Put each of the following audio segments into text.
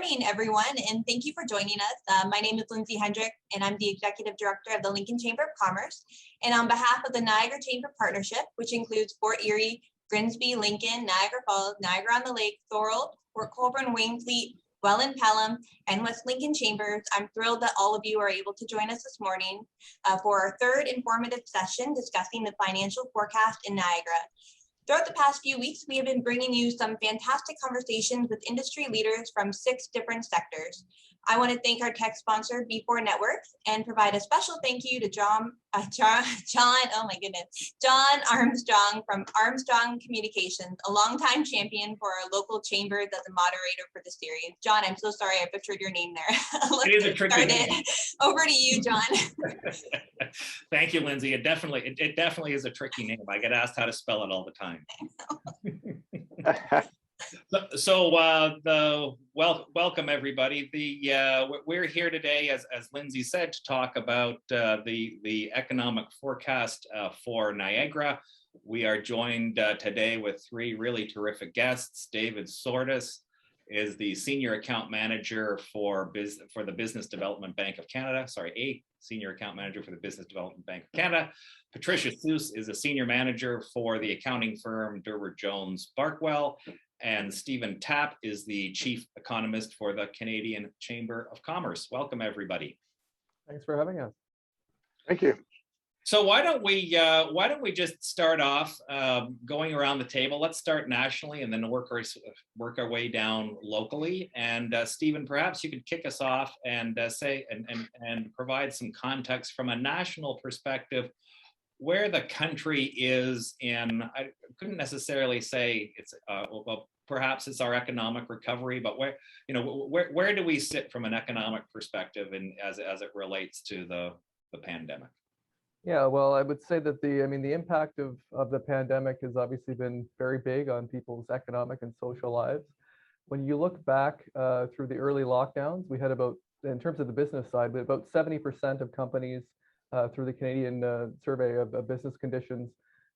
morning, everyone, and thank you for joining us. My name is Lindsay Hendrick, and I'm the Executive Director of the Lincoln Chamber of Commerce. And on behalf of the Niagara Chamber Partnership, which includes Fort Erie, Grimsby, Lincoln, Niagara Falls, Niagara-on-the-Lake, Thorold, Port Colborne, Wainfleet, Welland, Pelham, and West Lincoln Chambers, I'm thrilled that all of you are able to join us this morning for our third informative session discussing the financial forecast in Niagara. Throughout the past few weeks, we have been bringing you some fantastic conversations with industry leaders from 6 different sectors. I want to thank our tech sponsor, B4 Networks, and provide a special thank you to John Armstrong from Armstrong Communications, a longtime champion for our local chambers as a moderator for the series. John, I'm so sorry I butchered your name there. It is a tricky name. Over to you, John. Thank you, Lindsay. It definitely is a tricky name. I get asked how to spell it all the time. Welcome everybody. We're here today, as Lindsay said, to talk about the economic forecast for Niagara. We are joined today with 3 really terrific guests. David Csordas is the Senior Account Manager for the Business Development Bank of Canada. A Senior Account Manager for the Business Development Bank of Canada. Patricia Suess is a Senior Manager for the accounting firm Durward Jones Barkwell. And Stephen Tapp is the Chief Economist for the Canadian Chamber of Commerce. Welcome, everybody. Thanks for having us. Thank you. So why don't we just start off going around the table? Let's start nationally and then work our way down locally. And Stephen, perhaps you could kick us off and say and provide some context from a national perspective where the country is in. I couldn't necessarily say it's well, perhaps it's our economic recovery, but where do we sit from an economic perspective and as it relates to the pandemic? Yeah, well, I would say that the impact of the pandemic has obviously been very big on people's economic and social lives. When you look back through the early lockdowns, we had about, in terms of the business side, about 70% of companies through the Canadian survey of business conditions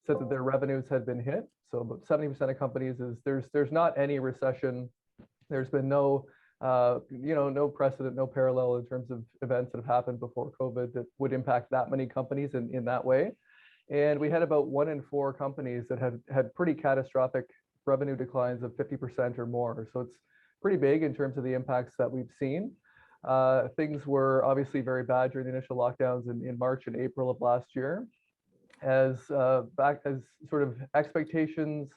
said that their revenues had been hit. So about 70% of companies there's not any recession. There's been no no precedent, no parallel in terms of events that have happened before COVID that would impact that many companies in that way. And we had about 1 in 4 companies that had pretty catastrophic revenue declines of 50% or more. So it's pretty big in terms of the impacts that we've seen. Things were obviously very bad during the initial lockdowns in March and April of last year. As sort of expectations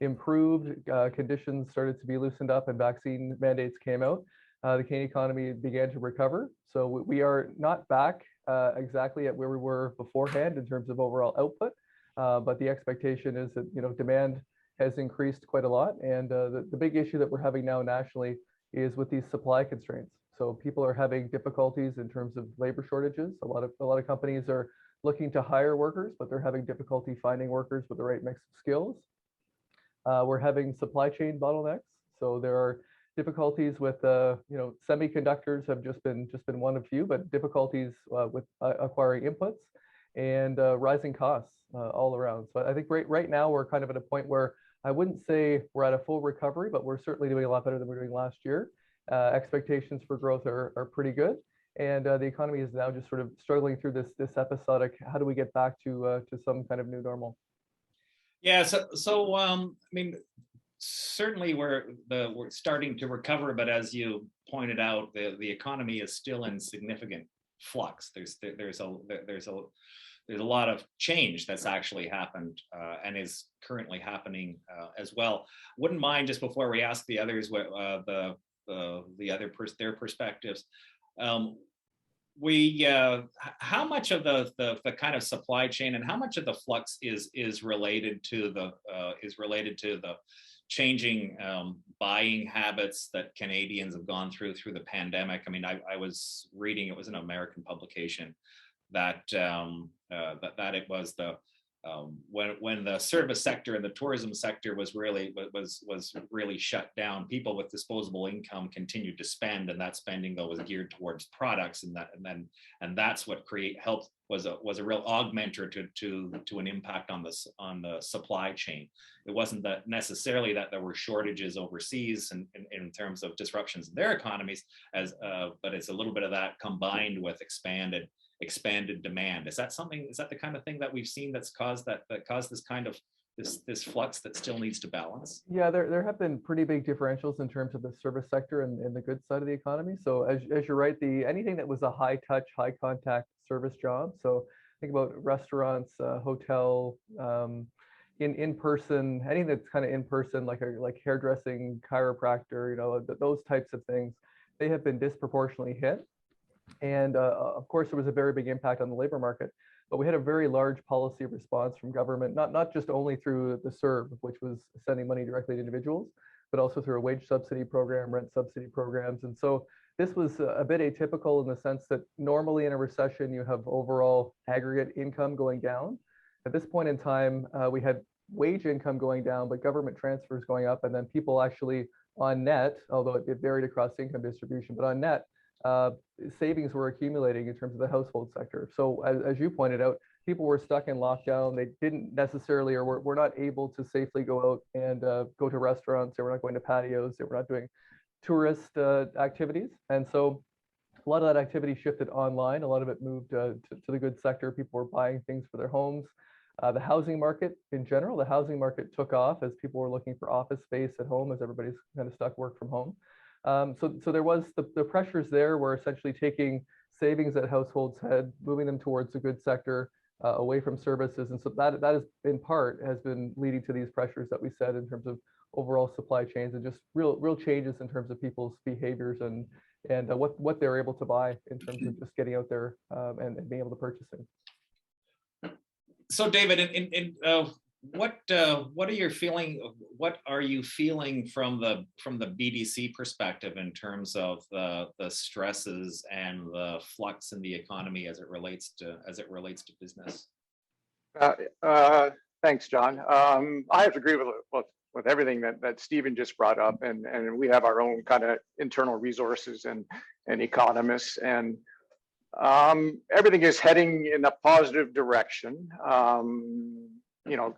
improved, conditions started to be loosened up and vaccine mandates came out, the Canadian economy began to recover. So we are not back exactly at where we were beforehand in terms of overall output, but the expectation is that demand has increased quite a lot. And the big issue that we're having now nationally is with these supply constraints. So people are having difficulties in terms of labor shortages. A lot of companies are looking to hire workers, but they're having difficulty finding workers with the right mix of skills. We're having supply chain bottlenecks. So there are difficulties with semiconductors have just been one of few, but difficulties with acquiring inputs and rising costs all around. So I think right now we're kind of at a point where I wouldn't say we're at a full recovery, but we're certainly doing a lot better than we were doing last year. Expectations for growth are pretty good. And the economy is now just sort of struggling through this episodic, how do we get back to some kind of new normal? Yeah, so certainly we're starting to recover, but as you pointed out, the economy is still in significant flux. There's a lot of change that's actually happened and is currently happening as well. Wouldn't mind, just before we ask the others their perspectives. How much of the kind of supply chain and how much of the flux is related to the changing buying habits that Canadians have gone through the pandemic? I mean, I was reading, it was an American publication, that it was when the service sector and the tourism sector was really shut down, people with disposable income continued to spend, and that spending though was geared towards products, and that's what was a real augmenter to an impact on the supply chain. It wasn't that necessarily that there were shortages overseas in terms of disruptions in their economies, but it's a little bit of that combined with expanded demand. Is that the kind of thing that we've seen that's caused this kind of this flux that still needs to balance? Yeah, there have been pretty big differentials in terms of the service sector and the goods side of the economy. So as you're right, anything that was a high touch, high contact service job. So think about restaurants, hotel, in person, anything that's kind of in person, like hairdressing, chiropractor, those types of things, they have been disproportionately hit. And of course, there was a very big impact on the labor market, but we had a very large policy response from government, not just only through the CERB, which was sending money directly to individuals, but also through a wage subsidy program, rent subsidy programs. And so this was a bit atypical in the sense that normally in a recession, you have overall aggregate income going down. At this point in time, we had wage income going down, but government transfers going up, and then people actually on net, although it varied across income distribution, but on net, savings were accumulating in terms of the household sector. So as you pointed out, people were stuck in lockdown. They didn't necessarily, or were not able to safely go out and go to restaurants. They were not going to patios. They were not doing tourist activities. And so a lot of that activity shifted online. A lot of it moved to the goods sector. People were buying things for their homes. The housing market in general, the housing market took off as people were looking for office space at home, as everybody's kind of stuck work from home. So there was the pressures there were essentially taking savings that households had, moving them towards the goods sector, away from services. And so that is in part has been leading to these pressures that we said in terms of overall supply chains and just real changes in terms of people's behaviors and what they're able to buy in terms of just getting out there and being able to purchase things. So David, what are you feeling from the BDC perspective in terms of the stresses and the flux in the economy as it relates to business? Thanks, John. I have to agree with everything that Stephen just brought up, and we have our own kind of internal resources and economists, and everything is heading in a positive direction.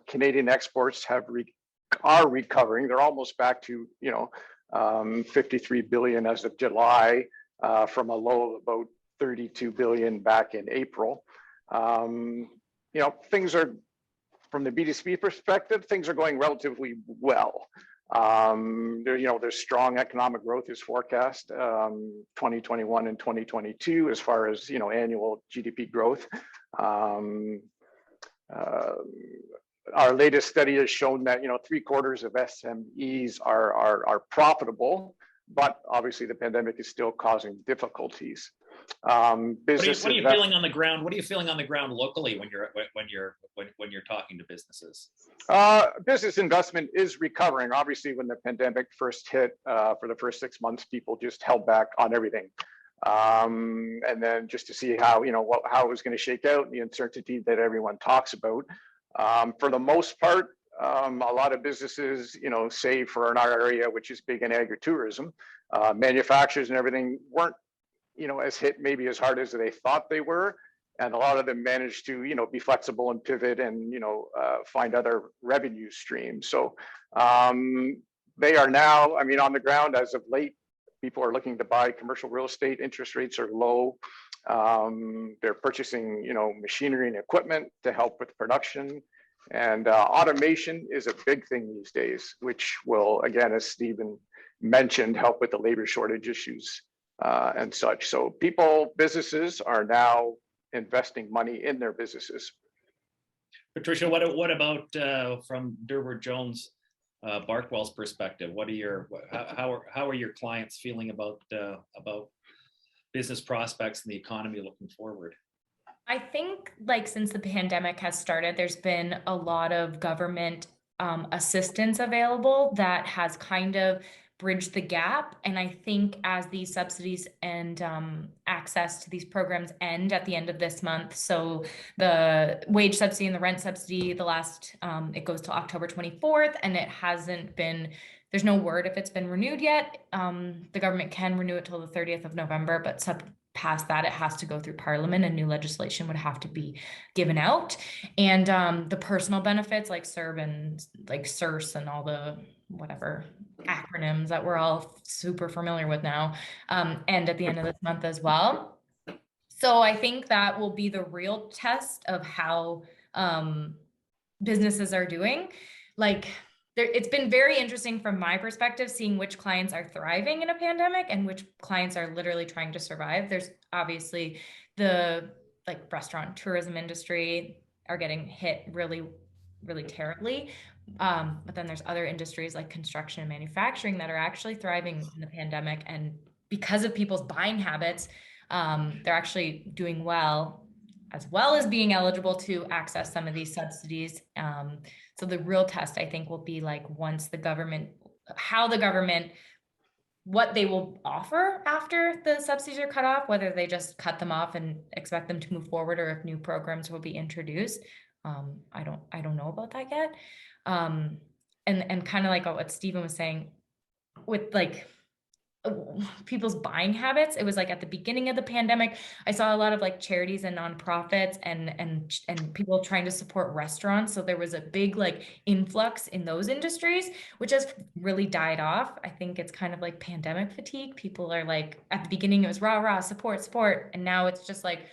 Canadian exports are recovering. They're almost back to 53 billion as of July, from a low of about 32 billion back in April. Things are, from the BDC perspective, things are going relatively well. There's strong economic growth is forecast, 2021 and 2022 as far as annual GDP growth. Our latest study has shown that 3/4 of SMEs are profitable, but obviously the pandemic is still causing difficulties. What are you feeling on the ground? What are you feeling on the ground locally when you're talking to businesses? Business investment is recovering. Obviously, when the pandemic first hit, for the first 6 months, people just held back on everything. And then just to see how it was going to shake out, the uncertainty that everyone talks about. For the most part, a lot of businesses, save for in our area, which is big in agritourism, manufacturers and everything weren't, as hit maybe as hard as they thought they were. And a lot of them managed to, be flexible and pivot and, find other revenue streams. So they are now, on the ground as of late, people are looking to buy commercial real estate. Interest rates are low. They're purchasing, machinery and equipment to help with production. And automation is a big thing these days, which will, again, as Stephen mentioned, help with the labor shortage issues and such. So businesses are now investing money in their businesses. Patricia, what about from Durward Jones, Barkwell's perspective? How are your clients feeling about business prospects and the economy looking forward? I think since the pandemic has started, there's been a lot of government assistance available that has kind of bridge the gap. And I think as these subsidies and access to these programs end at the end of this month, so the wage subsidy and the rent subsidy, the last, it goes to October 24th, and it hasn't been, there's no word if it's been renewed yet. The government can renew it till the 30th of November, but past that, it has to go through Parliament and new legislation would have to be given out. And the personal benefits like CERB and like CERS and all the whatever acronyms that we're all super familiar with now, end at the end of this month as well. So I think that will be the real test of how businesses are doing. Like, it's been very interesting from my perspective, seeing which clients are thriving in a pandemic and which clients are literally trying to survive. There's obviously the like restaurant tourism industry are getting hit really, really terribly. But then there's other industries like construction and manufacturing that are actually thriving in the pandemic. And because of people's buying habits, they're actually doing well as being eligible to access some of these subsidies. So the real test, I think, will be like once the government, what they will offer after the subsidies are cut off, whether they just cut them off and expect them to move forward, or if new programs will be introduced. I don't know about that yet. And kind of like what Stephen was saying with like people's buying habits. It was like at the beginning of the pandemic, I saw a lot of like charities and nonprofits and people trying to support restaurants. So there was a big like influx in those industries, which has really died off. I think it's kind of like pandemic fatigue. People are like, at the beginning it was rah, support. And now it's just like,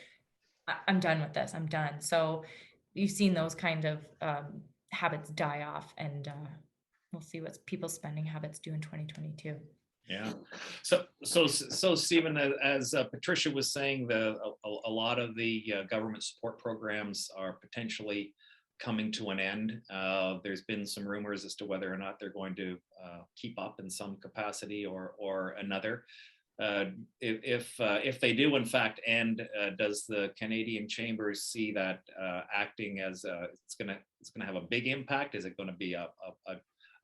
I'm done with this. I'm done. So you've seen those kind of habits die off, and we'll see what people's spending habits do in 2022. Yeah. So Stephen, as Patricia was saying, a lot of the government support programs are potentially coming to an end. There's been some rumors as to whether or not they're going to keep up in some capacity or another. If they do in fact end, does the Canadian Chambers see that acting as it's going to have a big impact? Is it going to be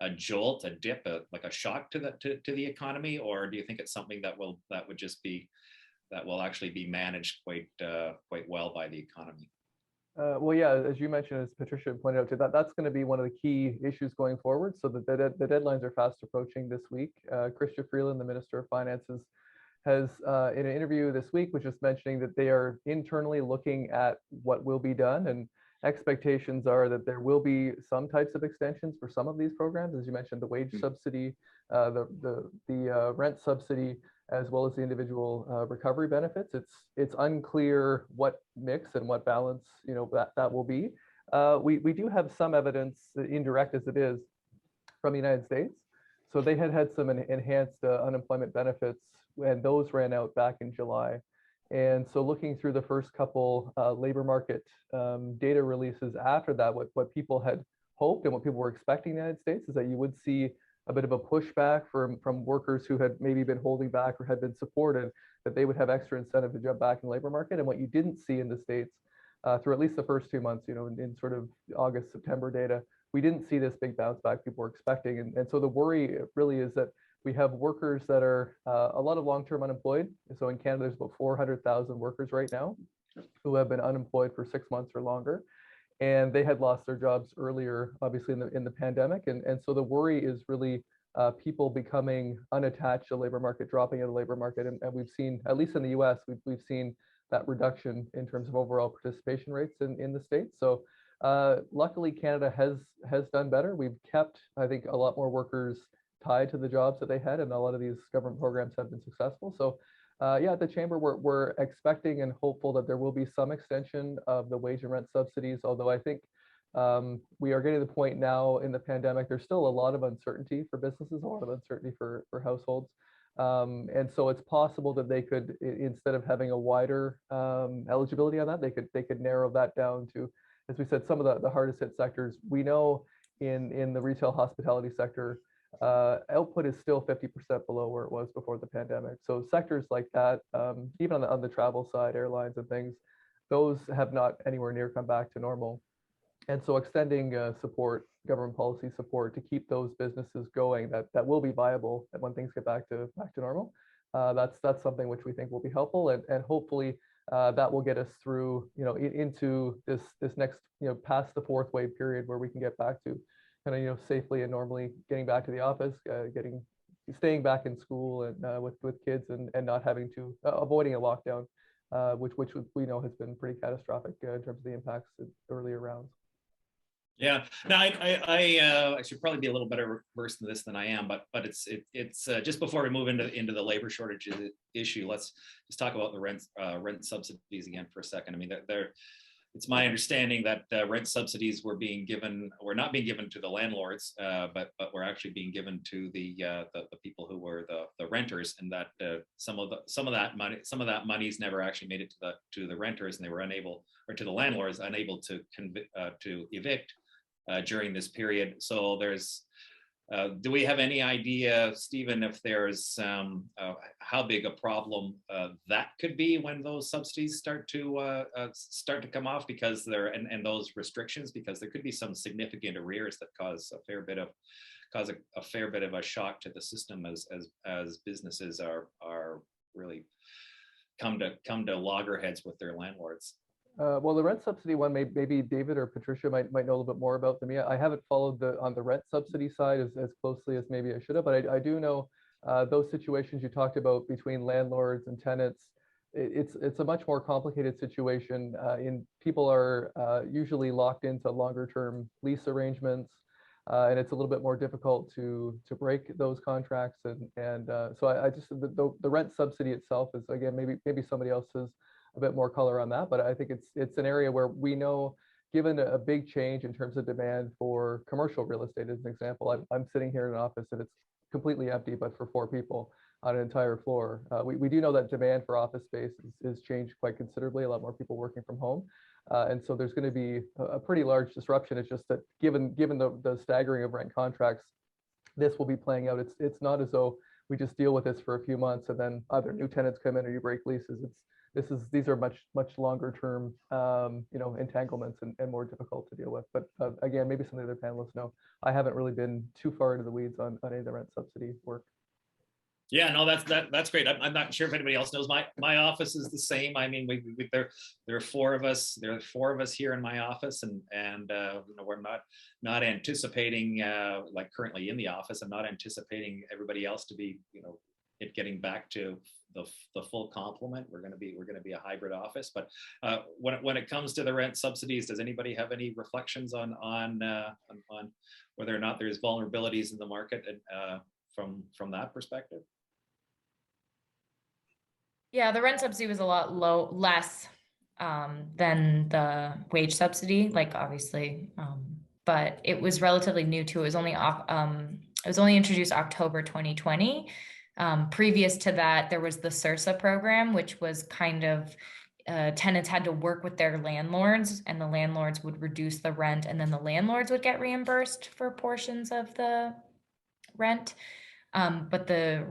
a jolt, a dip, like a shock to the economy, or do you think it's something that will actually be managed quite well by the economy? Well, yeah, as you mentioned, as Patricia pointed out, too, that's going to be one of the key issues going forward. So the deadlines are fast approaching this week. Chrystia Freeland, the Minister of Finances, has in an interview this week was just mentioning that they are internally looking at what will be done, and expectations are that there will be some types of extensions for some of these programs, as you mentioned, the wage subsidy, the rent subsidy, as well as the individual recovery benefits. It's unclear what mix and what balance that will be. We do have some evidence, indirect as it is, from the United States. So they had some enhanced unemployment benefits, and those ran out back in July. And so looking through the first couple labor market data releases after that, what people had hoped and what people were expecting in the United States is that you would see a bit of a pushback from workers who had maybe been holding back or had been supported, that they would have extra incentive to jump back in the labor market. And what you didn't see in the States through at least the first 2 months, in sort of August, September data, we didn't see this big bounce back people were expecting. And so the worry really is that we have workers that are a lot of long-term unemployed. So in Canada, there's about 400,000 workers right now who have been unemployed for 6 months or longer. And they had lost their jobs earlier, obviously in the pandemic. And so the worry is really people becoming unattached to the labor market, dropping out of the labor market. And we've seen, at least in the US, we've seen that reduction in terms of overall participation rates in the States. So luckily, Canada has done better. We've kept, I think, a lot more workers tied to the jobs that they had, and a lot of these government programs have been successful. So yeah, at the Chamber, we're expecting and hopeful that there will be some extension of the wage and rent subsidies, although I think we are getting to the point now in the pandemic, there's still a lot of uncertainty for businesses, a lot of uncertainty for households. And so it's possible that they could, instead of having a wider eligibility on that, they could narrow that down to, as we said, some of the hardest hit sectors. We know in the retail hospitality sector, output is still 50% below where it was before the pandemic. So sectors like that, even on the travel side, airlines and things, those have not anywhere near come back to normal. And so extending support government policy support to keep those businesses going that will be viable when things get back to normal. That's something which we think will be helpful, and hopefully that will get us through, into this next, past the fourth wave period, where we can get back to kind of, safely and normally getting back to the office, staying back in school and with kids, and not having to avoiding a lockdown, which we know has been pretty catastrophic in terms of the impacts in earlier rounds. Yeah, no, I should probably be a little better versed in this than I am, but it's just before we move into the labor shortage issue, let's just talk about the rent subsidies again for a second. I mean, it's my understanding that rent subsidies were not being given to the landlords, but were actually being given to the people who were the renters, and that some of that money's never actually made it to the renters, and they were unable, or to the landlords, unable to evict during this period. So do we have any idea, Stephen, if there's how big a problem that could be when those subsidies start to come off, because and those restrictions, because there could be some significant arrears that cause a fair bit of a shock to the system as businesses are really come to loggerheads with their landlords. Well, the rent subsidy one, maybe David or Patricia might know a little bit more about them. Yeah, I haven't followed on the rent subsidy side as closely as maybe I should have, but I do know those situations you talked about between landlords and tenants. It's a much more complicated situation. People are usually locked into longer term lease arrangements, and it's a little bit more difficult to break those contracts. And so I just the rent subsidy itself is, again, maybe somebody else has a bit more color on that, but I think it's an area where we know, given a big change in terms of demand for commercial real estate, as an example, I'm sitting here in an office and it's completely empty, but for 4 people on an entire floor. We do know that demand for office space is changed quite considerably. A lot more people working from home, and so there's going to be a pretty large disruption. It's just that given the staggering of rent contracts, this will be playing out. It's not as though we just deal with this for a few months and then either new tenants come in or you break leases. These are much longer term, entanglements and more difficult to deal with. But again, maybe some of the other panelists know. I haven't really been too far into the weeds on any of the rent subsidy work. Yeah, no, that's great. I'm not sure if anybody else knows. My office is the same. I mean, there are 4 of us. There are 4 of us here in my office, and we're not anticipating, like currently in the office, I'm not anticipating everybody else to be it getting back to the full complement. We're going to be a hybrid office. But when it comes to the rent subsidies, does anybody have any reflections on whether or not there's vulnerabilities in the market from that perspective? Yeah, the rent subsidy was a lot less than the wage subsidy, like obviously, but it was relatively new too. It was only introduced October 2020. Previous to that, there was the CERSA program, which was kind of tenants had to work with their landlords, and the landlords would reduce the rent, and then the landlords would get reimbursed for portions of the rent. But the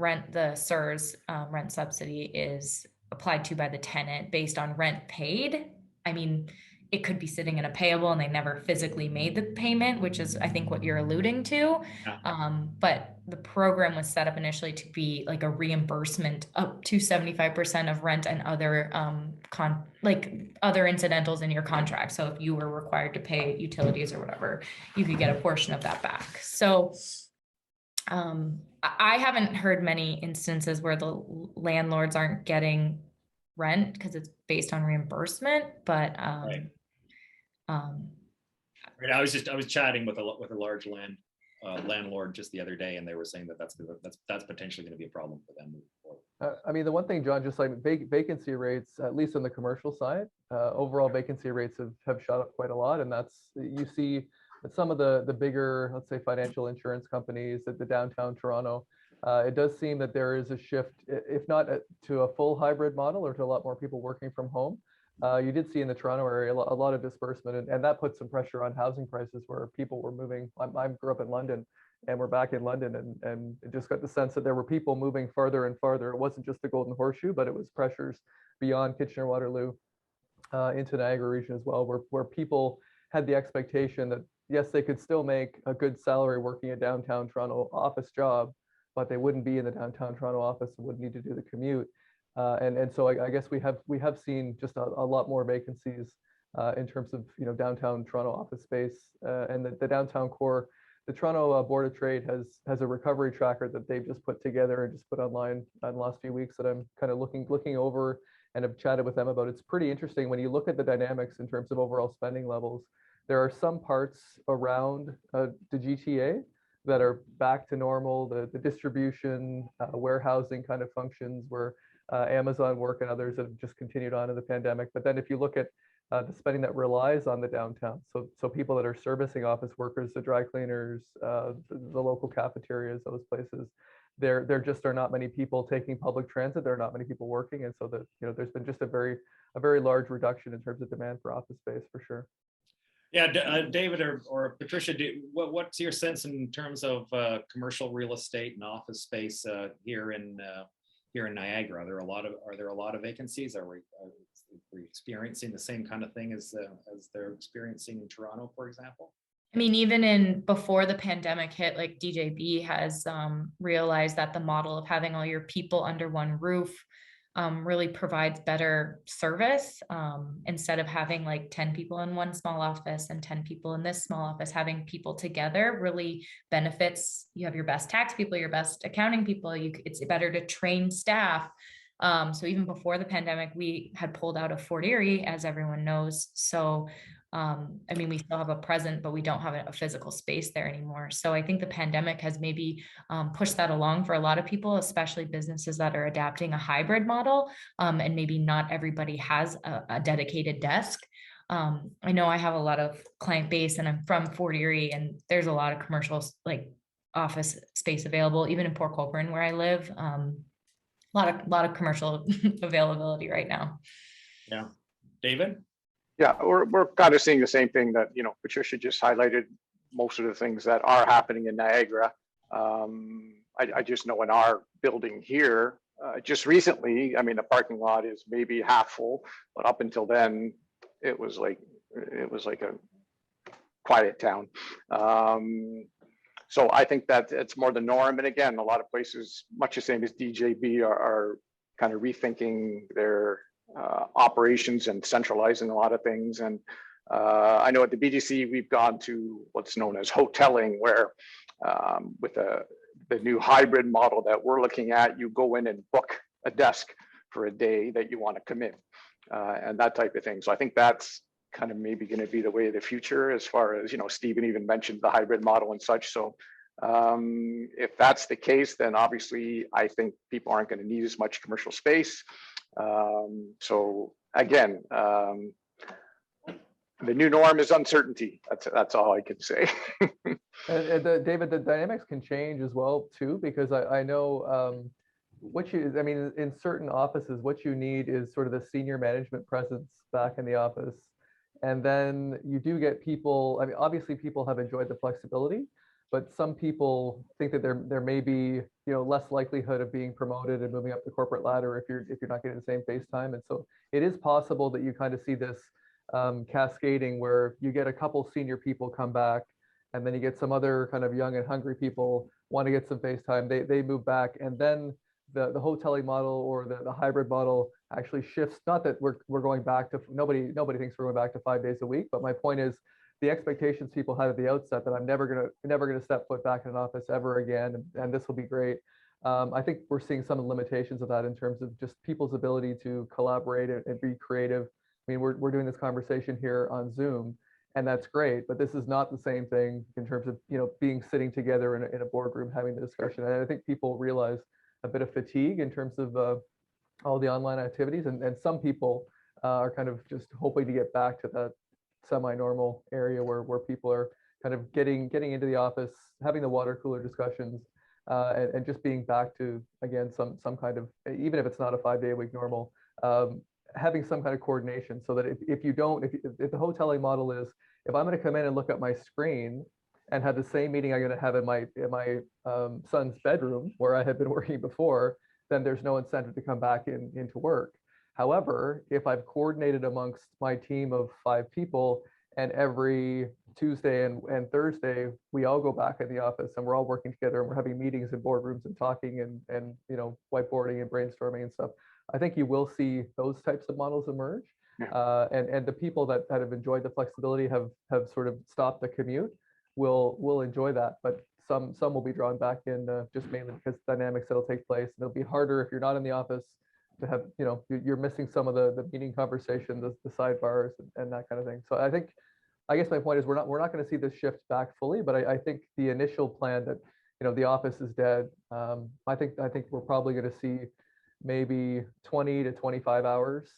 CERS rent subsidy is applied to by the tenant based on rent paid. I mean, it could be sitting in a payable and they never physically made the payment, which is, I think, what you're alluding to. Yeah. But the program was set up initially to be like a reimbursement up to 75% of rent and other other incidentals in your contract. So if you were required to pay utilities or whatever, you could get a portion of that back. So I haven't heard many instances where the landlords aren't getting rent because it's based on reimbursement, but Right. I was chatting with a large landlord just the other day, and they were saying that's potentially going to be a problem for them moving forward. I mean, the one thing, John, just like vacancy rates, at least on the commercial side, overall vacancy rates have shot up quite a lot, and you see some of the bigger, let's say, financial insurance companies at the downtown Toronto. It does seem that there is a shift, if not to a full hybrid model or to a lot more people working from home. You did see in the Toronto area a lot of disbursement, and that put some pressure on housing prices where people were moving. I grew up in London, and we're back in London, and just got the sense that there were people moving farther and farther. It wasn't just the Golden Horseshoe, but it was pressures beyond Kitchener-Waterloo into Niagara region as well, where people had the expectation that yes, they could still make a good salary working a downtown Toronto office job, but they wouldn't be in the downtown Toronto office and would need to do the commute. And so I guess we have seen just a lot more vacancies in terms of downtown Toronto office space, and the downtown core. The Toronto Board of Trade has a recovery tracker that they've just put together and just put online in the last few weeks that I'm kind of looking over and have chatted with them about. It's pretty interesting when you look at the dynamics in terms of overall spending levels. There are some parts around the GTA that are back to normal, the distribution, warehousing kind of functions where Amazon work and others have just continued on in the pandemic. But then if you look at the spending that relies on the downtown, so people that are servicing office workers, the dry cleaners, the local cafeterias, those places, there just are not many people taking public transit. There are not many people working, and so there's been just a very large reduction in terms of demand for office space for sure. Yeah, David or Patricia, what's your sense in terms of commercial real estate and office space here in Niagara? Are there a lot of vacancies? Are we experiencing the same kind of thing as they're experiencing in Toronto, for example? I mean, even before the pandemic hit, like DJB has realized that the model of having all your people under one roof really provides better service. Instead of having like 10 people in one small office and 10 people in this small office, having people together really benefits. You have your best tax people, your best accounting people. It's better to train staff. So even before the pandemic, we had pulled out of Fort Erie, as everyone knows. So I mean, we still have a present, but we don't have a physical space there anymore. So I think the pandemic has maybe pushed that along for a lot of people, especially businesses that are adapting a hybrid model, and maybe not everybody has a dedicated desk. I know I have a lot of client base and I'm from Fort Erie, and there's a lot of commercial like office space available, even in Port Colborne where I live. A lot of commercial availability right now. Yeah. David? Yeah, we're kind of seeing the same thing that, Patricia just highlighted most of the things that are happening in Niagara. I just know in our building here, just recently, I mean, the parking lot is maybe half full, but up until then, it was like a quiet town. So I think that it's more the norm. And again, a lot of places, much the same as DJB, are kind of rethinking their operations and centralizing a lot of things. And I know at the BDC, we've gone to what's known as hoteling, where with the new hybrid model that we're looking at, you go in and book a desk for a day that you want to come in, and that type of thing. So I think that's kind of maybe going to be the way of the future, as far as, Stephen even mentioned the hybrid model and such. So if that's the case, then obviously I think people aren't going to need as much commercial space. So again, the new norm is uncertainty. That's all I can say. And David, the dynamics can change as well too, because I know in certain offices, what you need is sort of the senior management presence back in the office. And then you do get people, I mean, obviously people have enjoyed the flexibility, but some people think that there may be, less likelihood of being promoted and moving up the corporate ladder if you're not getting the same face time. And so it is possible that you kind of see this cascading where you get a couple senior people come back, and then you get some other kind of young and hungry people want to get some face time. They move back, and then the hoteling model or the hybrid model actually shifts. Not that we're going back to, nobody thinks we're going back to 5 days a week, but my point is the expectations people had at the outset that I'm never gonna step foot back in an office ever again, and this will be great. I think we're seeing some of the limitations of that in terms of just people's ability to collaborate and be creative. I mean, we're doing this conversation here on Zoom, and that's great, but this is not the same thing in terms of being sitting together in a boardroom having the discussion. And I think people realize a bit of fatigue in terms of all the online activities, and some people are kind of just hoping to get back to that semi-normal area where people are kind of getting into the office, having the water cooler discussions, and just being back to, again, some kind of, even if it's not a 5-day-a-week normal, having some kind of coordination, so that if the hoteling model is, if I'm going to come in and look at my screen and have the same meeting I'm going to have in my son's bedroom where I had been working before, then there's no incentive to come back into work. However, if I've coordinated amongst my team of 5 people, and every Tuesday and Thursday, we all go back in the office and we're all working together and we're having meetings in boardrooms and talking and whiteboarding and brainstorming and stuff. I think you will see those types of models emerge. Yeah. And the people that have enjoyed the flexibility have sort of stopped the commute will enjoy that, but some will be drawn back in just mainly because dynamics that'll take place. And it'll be harder if you're not in the office to have, you're missing some of the meeting conversation, the sidebars and that kind of thing. So I guess my point is we're not going to see this shift back fully, but I think the initial plan that the office is dead. I think we're probably going to see maybe 20 to 25 hours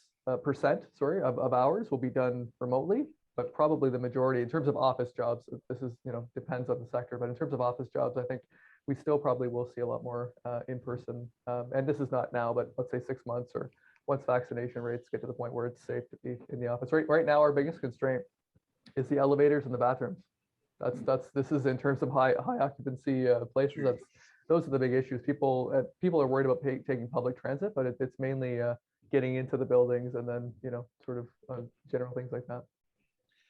percent of hours will be done remotely, but probably the majority in terms of office jobs. This is depends on the sector, but in terms of office jobs, I think we still probably will see a lot more in person. And this is not now, but let's say 6 months or once vaccination rates get to the point where it's safe to be in the office. Right now, our biggest constraint is the elevators and the bathrooms. This is in terms of high occupancy places. Those are the big issues. People are worried about taking public transit, but it's mainly getting into the buildings and then sort of general things like that.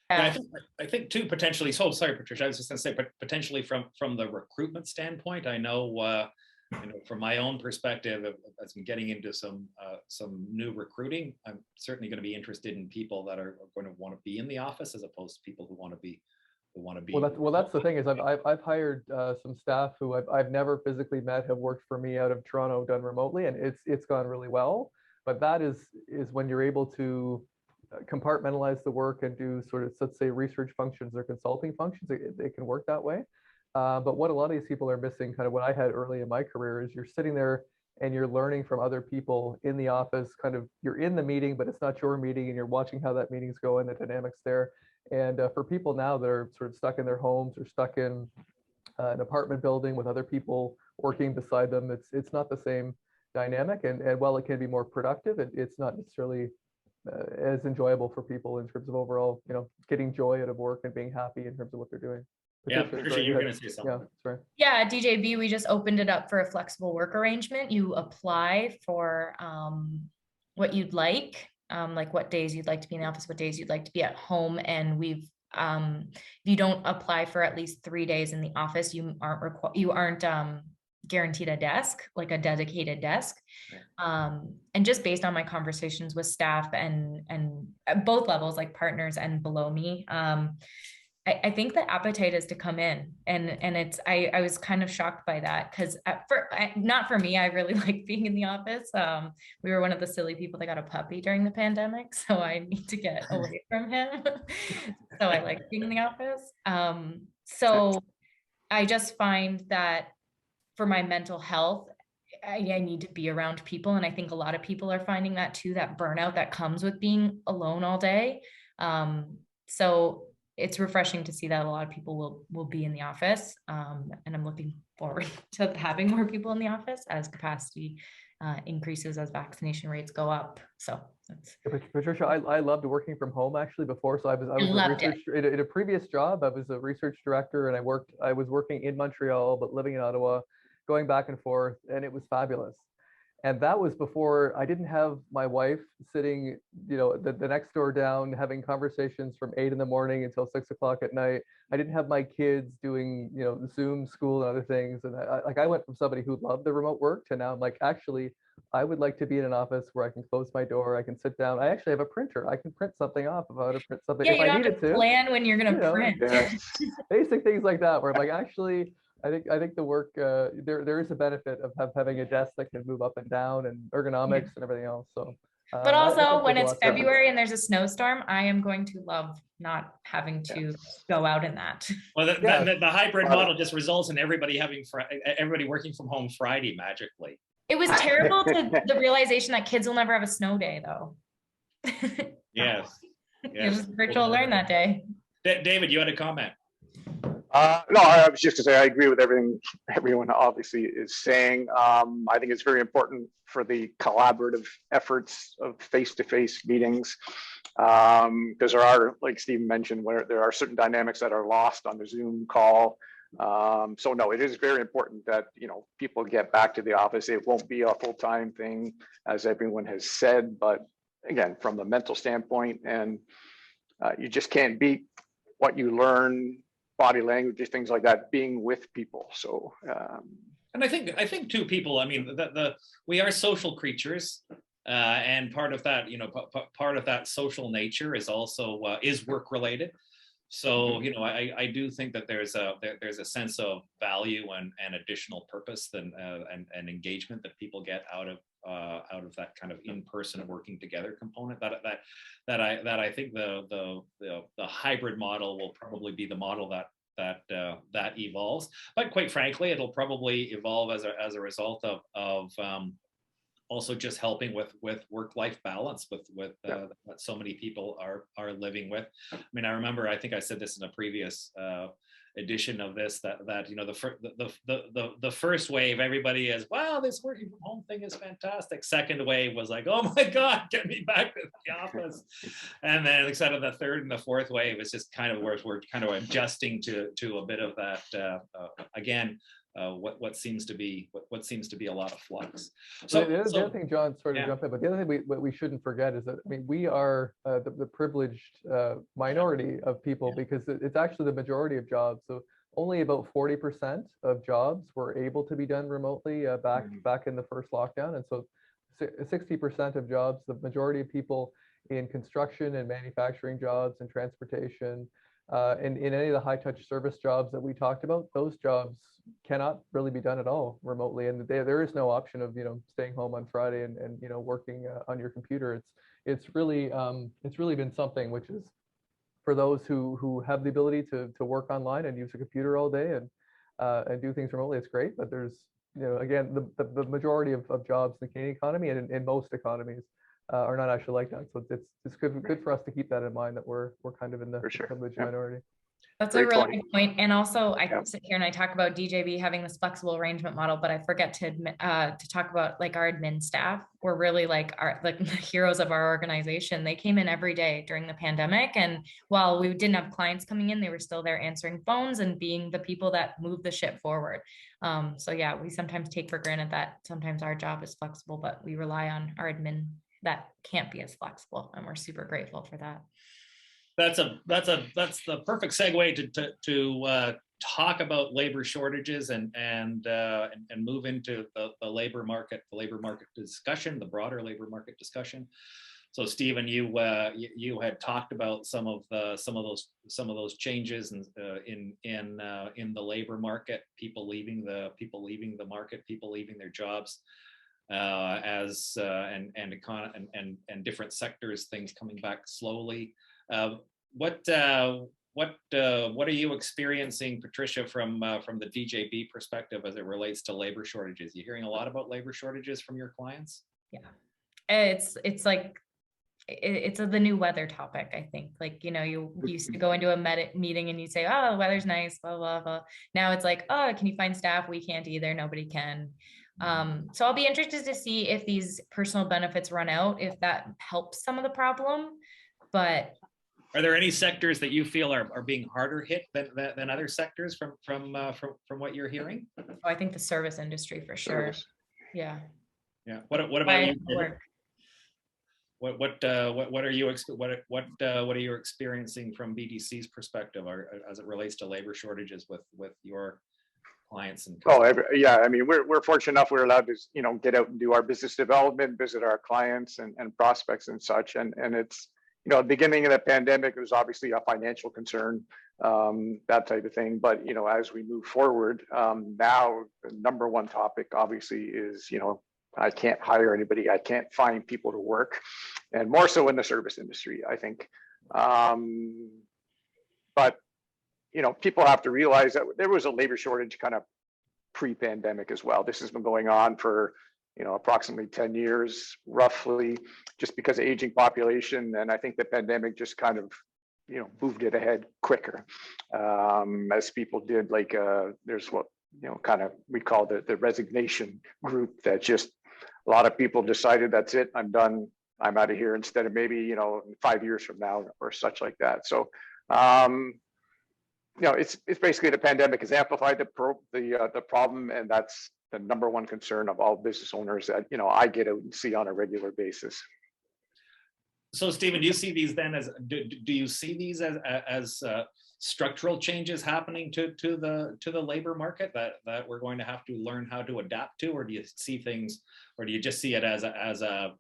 Yeah, I think too potentially. So sorry, Patricia. I was just going to say, but potentially from the recruitment standpoint, I know from my own perspective, as I'm getting into some new recruiting, I'm certainly going to be interested in people that are going to want to be in the office as opposed to people who want to be. Well, that's the thing is I've hired some staff who I've never physically met, have worked for me out of Toronto, done remotely, and it's gone really well. But that is when you're able to compartmentalize the work and do sort of, let's say, research functions or consulting functions. It can work that way. But what a lot of these people are missing, kind of what I had early in my career, is you're sitting there and you're learning from other people in the office. Kind of you're in the meeting, but it's not your meeting, and you're watching how that meeting's going, the dynamics there. And for people now that are sort of stuck in their homes or stuck in an apartment building with other people working beside them, it's not the same dynamic. And while it can be more productive, it's not necessarily as enjoyable for people in terms of overall, getting joy out of work and being happy in terms of what they're doing. Patricia, you're going to say something. Yeah, sorry. Yeah, DJB, we just opened it up for a flexible work arrangement. You apply for what you'd like what days you'd like to be in the office, what days you'd like to be at home. And if you don't apply for at least 3 days in the office, you aren't guaranteed a desk, like a dedicated desk. And just based on my conversations with staff and at both levels, like partners and below me, I think the appetite is to come in, and I was kind of shocked by that because not for me, I really like being in the office. We were one of the silly people that got a puppy during the pandemic, so I need to get away from him. So I like being in the office. So I just find that for my mental health, I need to be around people, and I think a lot of people are finding that too, that burnout that comes with being alone all day. So it's refreshing to see that a lot of people will be in the office. And I'm looking forward to having more people in the office as capacity increases, as vaccination rates go up. So that's... Patricia, I loved working from home actually before. So I was in a previous job, I was a research director, and I was working in Montreal, but living in Ottawa, going back and forth, and it was fabulous. And that was before I didn't have my wife sitting, the next door down, having conversations from 8 in the morning until 6 o'clock at night. I didn't have my kids doing, Zoom school and other things. And I went from somebody who loved the remote work to now I'm like, actually, I would like to be in an office where I can close my door, I can sit down. I actually have a printer. I can print something off if I want to print something if I needed to. Plan when you're going to print. Basic things like that, where I'm like, actually, I think the work there is a benefit of having a desk that can move up and down and ergonomics and everything else. So, but also when it's February and there's a snowstorm, I am going to love not having to go out in that. Well, the hybrid model just results in everybody working from home Friday magically. It was terrible to the realization that kids will never have a snow day, though. Yes. It was virtual learn that day. David, you had a comment. No, I was just to say I agree with everything everyone obviously is saying. I think it's very important for the collaborative efforts of face-to-face meetings, because there are, like Steve mentioned, where there are certain dynamics that are lost on the Zoom call. So no, it is very important that people get back to the office. It won't be a full-time thing, as everyone has said, but again, from the mental standpoint, and you just can't beat what you learn, body language, things like that, being with people. So and I think too, people, I mean, we are social creatures, and part of that, you know, part of that social nature is also is work related. So, you know, I do think that there's a sense of value and additional purpose and engagement that people get out of that kind of in-person working together component. That I think the hybrid model will probably be the model that evolves. But quite frankly, it'll probably evolve as a result of also just helping with work-life balance with what so many people are living with. I mean, I remember, I think I said this in a previous edition of this, that you know, the first wave, everybody is, wow, this working from home thing is fantastic. Second wave was like, oh my God, get me back to the office. And then instead of the third and the fourth wave, it's just kind of where we're kind of adjusting to a bit of that again. What seems to be a lot of flux. So the other thing, John, sorry to jump in, but the other thing we shouldn't forget is that, I mean, we are the privileged minority of people, because it's actually the majority of jobs. So only about 40% of jobs were able to be done remotely back in the first lockdown, and so 60% of jobs, the majority of people in construction and manufacturing jobs and transportation, and in any of the high touch service jobs that we talked about, those jobs cannot really be done at all remotely, and there is no option of, you know, staying home on Friday and you know, working on your computer. It's really been something which is, for those who have the ability to work online and use a computer all day and do things remotely, it's great. But there's, you know, again, the majority of jobs in the Canadian economy and in most economies are not actually like that. So it's good for us to keep that in mind, that we're kind of in the privileged minority. That's Great a really point. good point. And also, I sit here and I talk about DJB having this flexible arrangement model, but I forget to admit, to talk about like our admin staff. We're really like the heroes of our organization. They came in every day during the pandemic, and while we didn't have clients coming in, they were still there answering phones and being the people that move the ship forward. So yeah, we sometimes take for granted that sometimes our job is flexible, but we rely on our admin that can't be as flexible, and we're super grateful for that. That's the perfect segue to talk about labor shortages and move into the labor market discussion, the broader labor market discussion. So Stephen, you had talked about some of those changes in the labor market, people leaving the market, people leaving their jobs, and different sectors, things coming back slowly. What are you experiencing, Patricia, from the DJB perspective as it relates to labor shortages? You hearing a lot about labor shortages from your clients? Yeah, it's like it's the new weather topic. I think, like, you know, you used to go into a meeting and you say, oh, the weather's nice, blah blah blah. Now it's like, oh, can you find staff? We can't either. Nobody can. So I'll be interested to see if these personal benefits run out, if that helps some of the problem. But are there any sectors that you feel are being harder hit than other sectors from what you're hearing? Oh, I think the service industry for sure. Yeah. Yeah. What about you? What are you experiencing from BDC's perspective, or as it relates to labor shortages with your clients and customers? Yeah, I mean, we're fortunate enough, we're allowed to, you know, get out and do our business development, visit our clients and prospects and such, and it's, you know, beginning of the pandemic, it was obviously a financial concern, that type of thing. But, you know, as we move forward, now the number one topic obviously is, you know, I can't hire anybody, I can't find people to work, and more so in the service industry, I think. But, you know, people have to realize that there was a labor shortage kind of pre-pandemic as well. This has been going on for, you know, approximately 10 years, roughly, just because of aging population. And I think the pandemic just kind of, you know, moved it ahead quicker, as people did, like, there's what, you know, kind of we call the resignation group, that just a lot of people decided, that's it, I'm done, I'm out of here, instead of maybe, you know, 5 years from now or such like that. So, you know, it's basically the pandemic has amplified the problem, and that's the number one concern of all business owners that, you know, I get out and see on a regular basis. So Stephen, do you see these then as, do you see these as structural changes happening to the labor market that we're going to have to learn how to adapt to, or do you see things, or do you just see it as a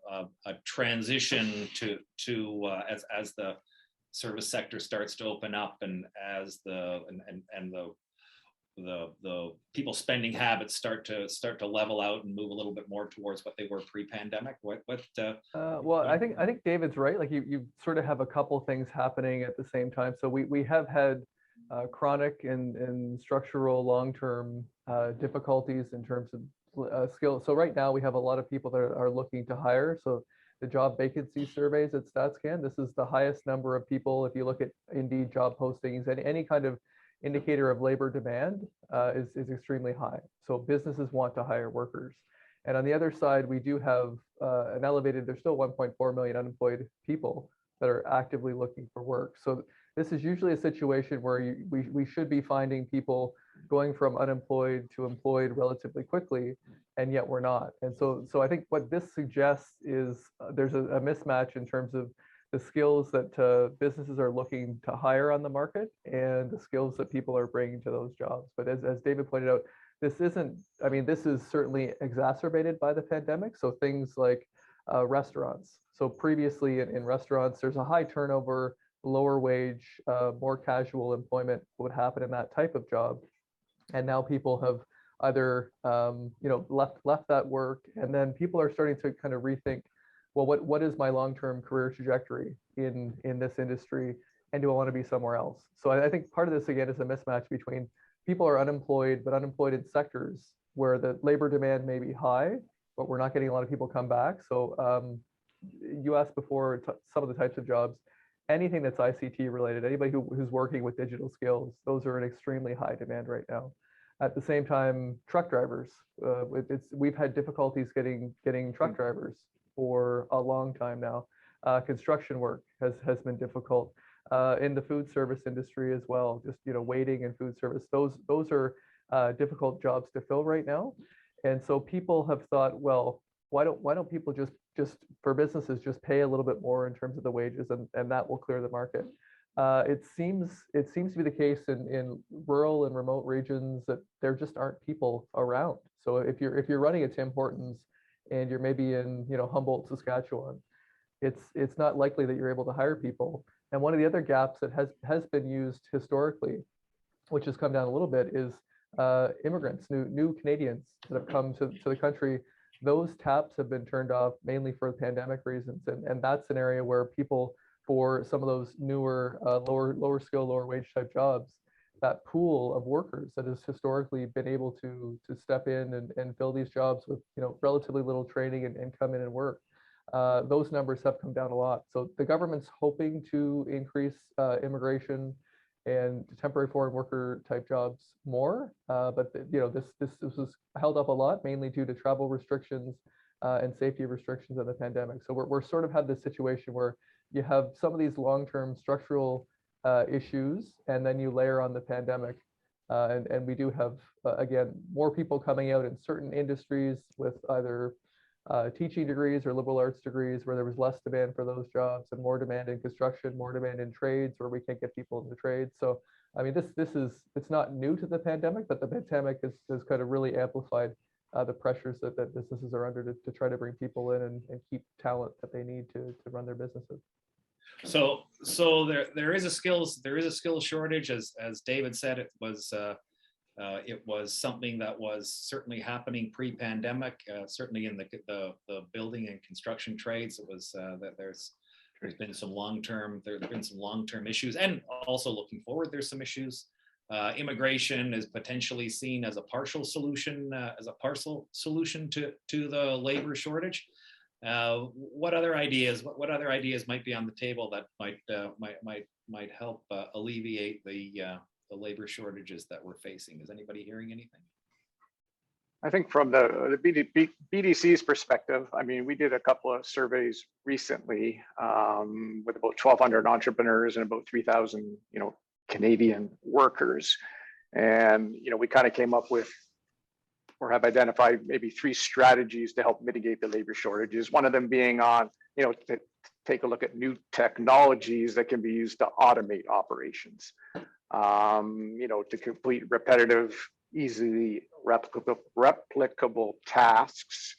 transition as the service sector starts to open up, and as the people spending habits start to level out and move a little bit more towards what they were pre-pandemic? Well, I think David's right. Like you sort of have a couple things happening at the same time. So we have had chronic and structural long-term difficulties in terms of skills. So right now we have a lot of people that are looking to hire. So the job vacancy surveys at StatsCan, this is the highest number of people. If you look at Indeed job postings and any kind of indicator of labor demand is extremely high. So businesses want to hire workers. And on the other side, we do have an elevated, there's still 1.4 million unemployed people that are actively looking for work. So this is usually a situation where we should be finding people going from unemployed to employed relatively quickly, and yet we're not. And so I think what this suggests is there's a mismatch in terms of the skills that businesses are looking to hire on the market and the skills that people are bringing to those jobs. But as David pointed out, this is certainly exacerbated by the pandemic. So things like restaurants. So previously in restaurants, there's a high turnover, lower wage, more casual employment would happen in that type of job. And now people have either left that work, and then people are starting to kind of rethink, well, what is my long-term career trajectory in this industry, and do I want to be somewhere else? So I think part of this again is a mismatch between people are unemployed, but unemployed in sectors where the labor demand may be high, but we're not getting a lot of people come back. So you asked before some of the types of jobs, anything that's ICT related, anybody who's working with digital skills, those are in extremely high demand right now. At the same time, truck drivers, we've had difficulties getting truck drivers for a long time now. Construction work has been difficult. In the food service industry as well, just waiting in food service. Those are difficult jobs to fill right now. And so people have thought, well, why don't people just for businesses just pay a little bit more in terms of the wages, and that will clear the market. It seems to be the case in rural and remote regions that there just aren't people around. So if you're running a Tim Hortons and you're maybe in Humboldt, Saskatchewan, it's not likely that you're able to hire people. And one of the other gaps that has been used historically, which has come down a little bit, is immigrants, new Canadians that have come to the country. Those taps have been turned off mainly for pandemic reasons, and that's an area where people, for some of those newer, lower skill, lower wage type jobs, that pool of workers that has historically been able to step in and fill these jobs with relatively little training and come in and work. Those numbers have come down a lot. So the government's hoping to increase immigration and temporary foreign worker type jobs more, but this was held up a lot, mainly due to travel restrictions and safety restrictions of the pandemic. So we're sort of had this situation where you have some of these long-term structural issues, and then you layer on the pandemic, and we do have again more people coming out in certain industries with either teaching degrees or liberal arts degrees where there was less demand for those jobs, and more demand in construction, more demand in trades where we can't get people in the trades. So I mean, it's not new to the pandemic, but the pandemic has kind of really amplified the pressures that businesses are under to try to bring people in and keep talent that they need to run their businesses. So there is a skills shortage, as David said. It was something that was certainly happening pre-pandemic. Certainly in the building and construction trades, it was that there's been some long-term issues, and also looking forward, there's some issues. Immigration is potentially seen as a partial solution to the labor shortage. What other ideas might be on the table that might help alleviate the labor shortages that we're facing? Is anybody hearing anything? I think from the BDC's perspective, I mean, we did a couple of surveys recently with about 1,200 entrepreneurs and about 3,000, Canadian workers, and we kind of came up with, or have identified, maybe 3 strategies to help mitigate the labor shortages. One of them being on, to take a look at new technologies that can be used to automate operations. to complete repetitive, easily replicable tasks.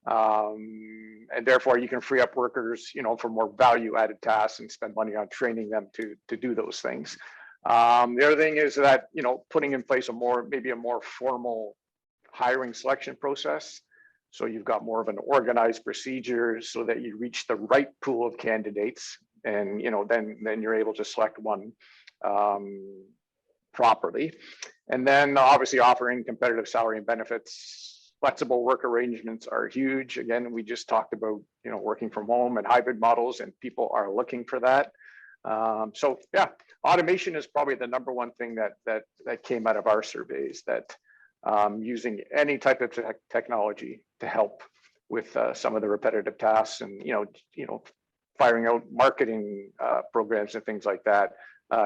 And therefore you can free up workers, for more value added tasks and spend money on training them to do those things. The other thing is that, putting in place maybe a more formal hiring selection process. So you've got more of an organized procedure so that you reach the right pool of candidates, and then you're able to select one properly. And then obviously offering competitive salary and benefits. Flexible work arrangements are huge. Again, we just talked about working from home and hybrid models, and people are looking for that. So yeah, automation is probably the number one thing that came out of our surveys, that using any type of technology to help with some of the repetitive tasks, and firing out marketing programs and things like that,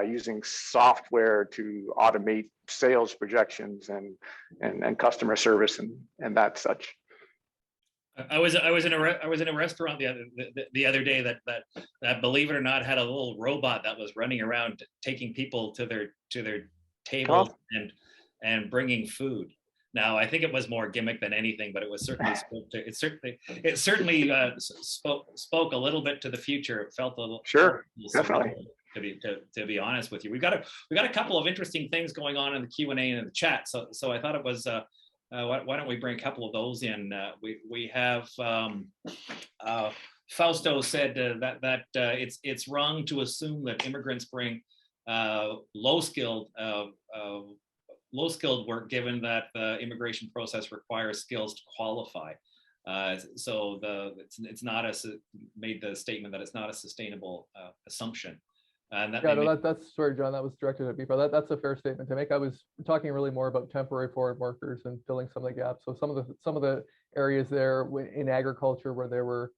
using software to automate sales projections and customer service and that such. I was in a restaurant the other day that, believe it or not, had a little robot that was running around taking people to their tables and bringing food. Now, I think it was more gimmick than anything, but it was certainly spoke a little bit to the future. It felt a little definitely. To be honest with you, we got a couple of interesting things going on in the Q&A and in the chat. So I thought it was why don't we bring a couple of those in? We have Fausto said that it's wrong to assume that immigrants bring low skilled work, given that the immigration process requires skills to qualify. So it's not made the statement that it's not a sustainable assumption. And sorry, John, that was directed at me, but that's a fair statement to make. I was talking really more about temporary foreign workers and filling some of the gaps. So some of the areas there in agriculture where there were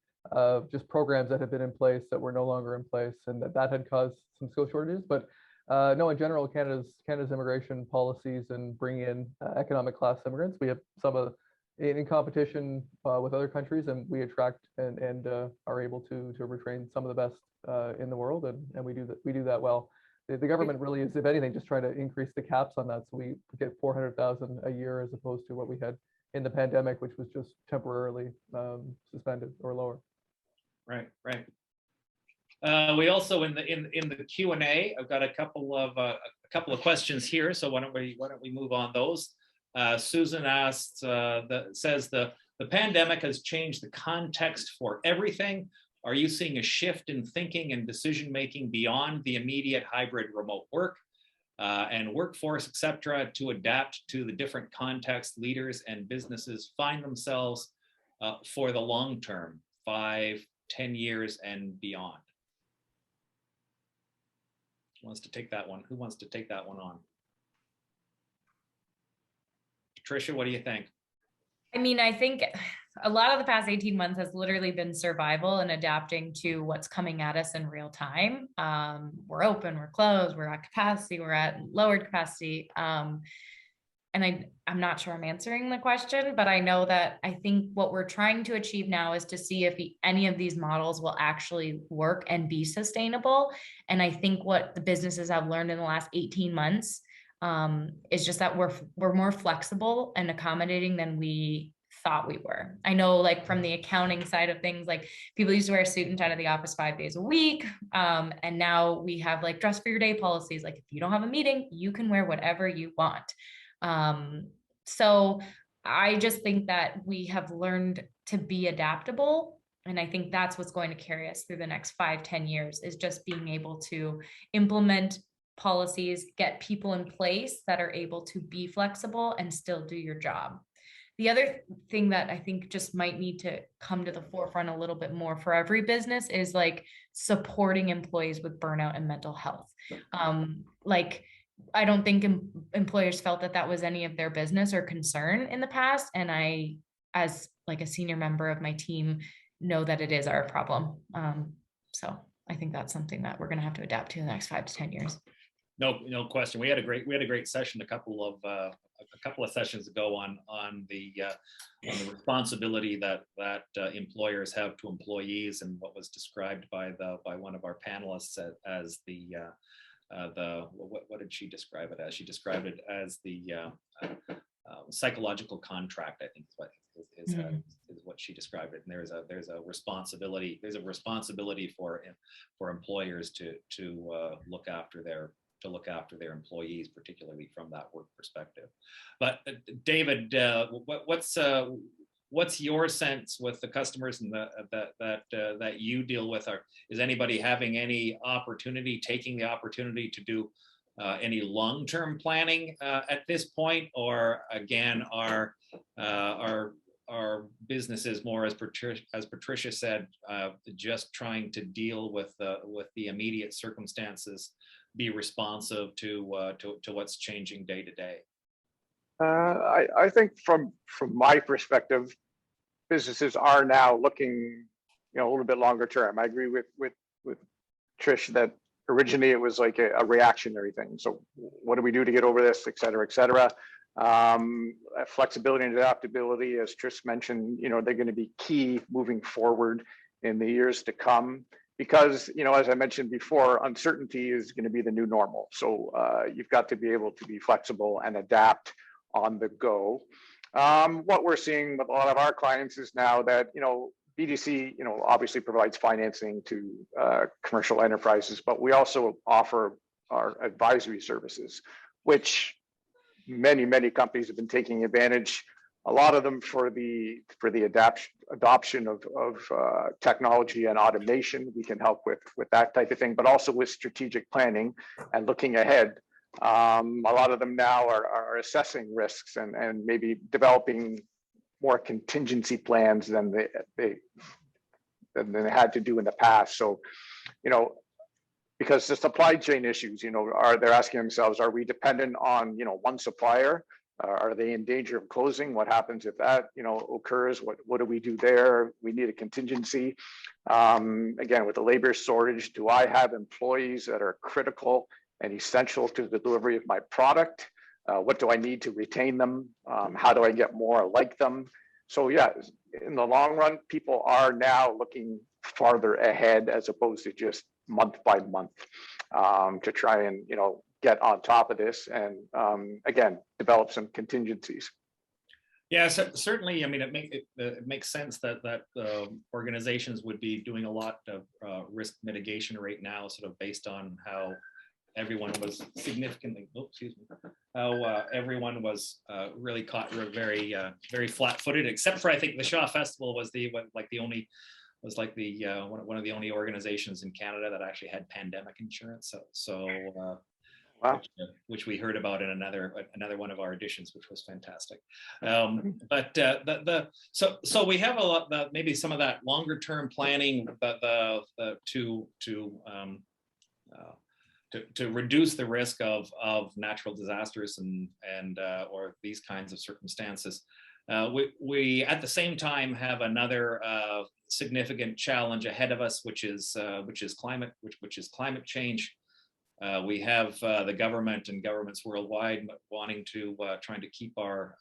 just programs that had been in place that were no longer in place, and that had caused some skill shortages. But no, in general, Canada's immigration policies and bringing in economic class immigrants, we have some of in competition with other countries, and we attract and are able to retrain some of the best in the world, and we do that well. The government really is, if anything, just trying to increase the caps on that, so we get 400,000 a year as opposed to what we had in the pandemic, which was just temporarily suspended or lower. Right. We also in the Q&A, I've got a couple of questions here. So why don't we move on those? Susan asks, says the pandemic has changed the context for everything. Are you seeing a shift in thinking and decision making beyond the immediate hybrid remote work and workforce, etc., to adapt to the different contexts leaders and businesses find themselves for the long term, 5, 10 years and beyond? Who wants to take that one? Who wants to take that one on? Patricia, what do you think? I mean, I think a lot of the past 18 months has literally been survival and adapting to what's coming at us in real time. We're open, we're closed, we're at capacity, we're at lowered capacity. And I'm not sure I'm answering the question, but I know that I think what we're trying to achieve now is to see if any of these models will actually work and be sustainable. And I think what the businesses have learned in the last 18 months is just that we're more flexible and accommodating than we thought we were. I know, like, from the accounting side of things, like, people used to wear a suit and tie to the office 5 days a week. And now we have like dress for your day policies. Like, if you don't have a meeting, you can wear whatever you want. So I just think that we have learned to be adaptable. And I think that's what's going to carry us through the next 5, 10 years, is just being able to implement policies, get people in place that are able to be flexible and still do your job. The other thing that I think just might need to come to the forefront a little bit more for every business is like supporting employees with burnout and mental health. I don't think employers felt that was any of their business or concern in the past. And I, as like a senior member of my team, know that it is our problem. So I think that's something that we're going to have to adapt to in the next 5 to 10 years. No question. We had a great session a couple of sessions ago on the responsibility that employers have to employees, and what was described by one of our panelists as what did she describe it as? She described it as the psychological contract, I think is what she described it. And there's a responsibility for employers to look after their employees, particularly from that work perspective. But David, what's your sense with the customers and that you deal with? Is anybody having taking the opportunity to do any long-term planning at this point, or again, are businesses more, as Patricia said, just trying to deal with the immediate circumstances, be responsive to what's changing day to day? I think from my perspective, businesses are now looking, a little bit longer term. I agree with Trish that originally it was like a reactionary thing. So what do we do to get over this, et cetera, et cetera. Flexibility and adaptability, as Trish mentioned, they're going to be key moving forward in the years to come. Because, as I mentioned before, uncertainty is going to be the new normal. So you've got to be able to be flexible and adapt on the go. What we're seeing with a lot of our clients is now that, BDC, obviously provides financing to commercial enterprises, but we also offer our advisory services, which many companies have been taking advantage. A lot of them for the adoption of technology and automation. We can help with that type of thing, but also with strategic planning and looking ahead. A lot of them now are assessing risks and maybe developing more contingency plans than they had to do in the past. So, because the supply chain issues, they're asking themselves, are we dependent on, one supplier? Are they in danger of closing? What happens if that, occurs? What do we do there? We need a contingency. Again, with the labor shortage, do I have employees that are critical and essential to the delivery of my product? What do I need to retain them? How do I get more like them? So yeah, in the long run, people are now looking farther ahead as opposed to just month by month to try and, get on top of this and again, develop some contingencies. Yeah, so certainly. I mean, it makes sense that organizations would be doing a lot of risk mitigation right now, sort of based on how everyone was everyone was really caught very flat-footed, except for I think the Shaw Festival was one of the only organizations in Canada that actually had pandemic insurance. Wow. Which we heard about in another one of our editions, which was fantastic. But so we have a lot, maybe some of that longer term planning, to reduce the risk of natural disasters and or these kinds of circumstances. We at the same time have another significant challenge ahead of us, which is climate change. We have the government and governments worldwide wanting to trying to keep our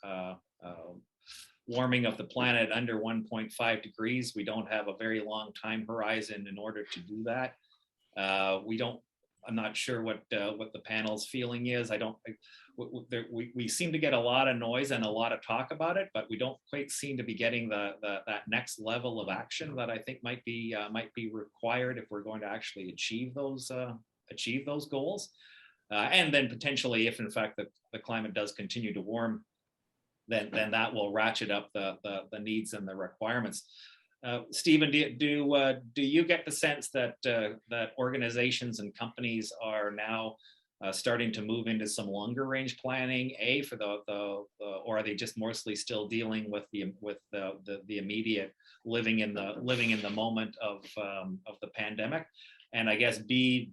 warming of the planet under 1.5 degrees. We don't have a very long time horizon in order to do that. I'm not sure what the panel's feeling is. We seem to get a lot of noise and a lot of talk about it, but we don't quite seem to be getting that next level of action that I think might be required if we're going to actually achieve those goals. And then potentially, if in fact the climate does continue to warm, then that will ratchet up the needs and the requirements. Stephen, do you get the sense that organizations and companies are now starting to move into some longer range planning? Or are they just mostly still dealing with the immediate living in the moment of the pandemic? And I guess B,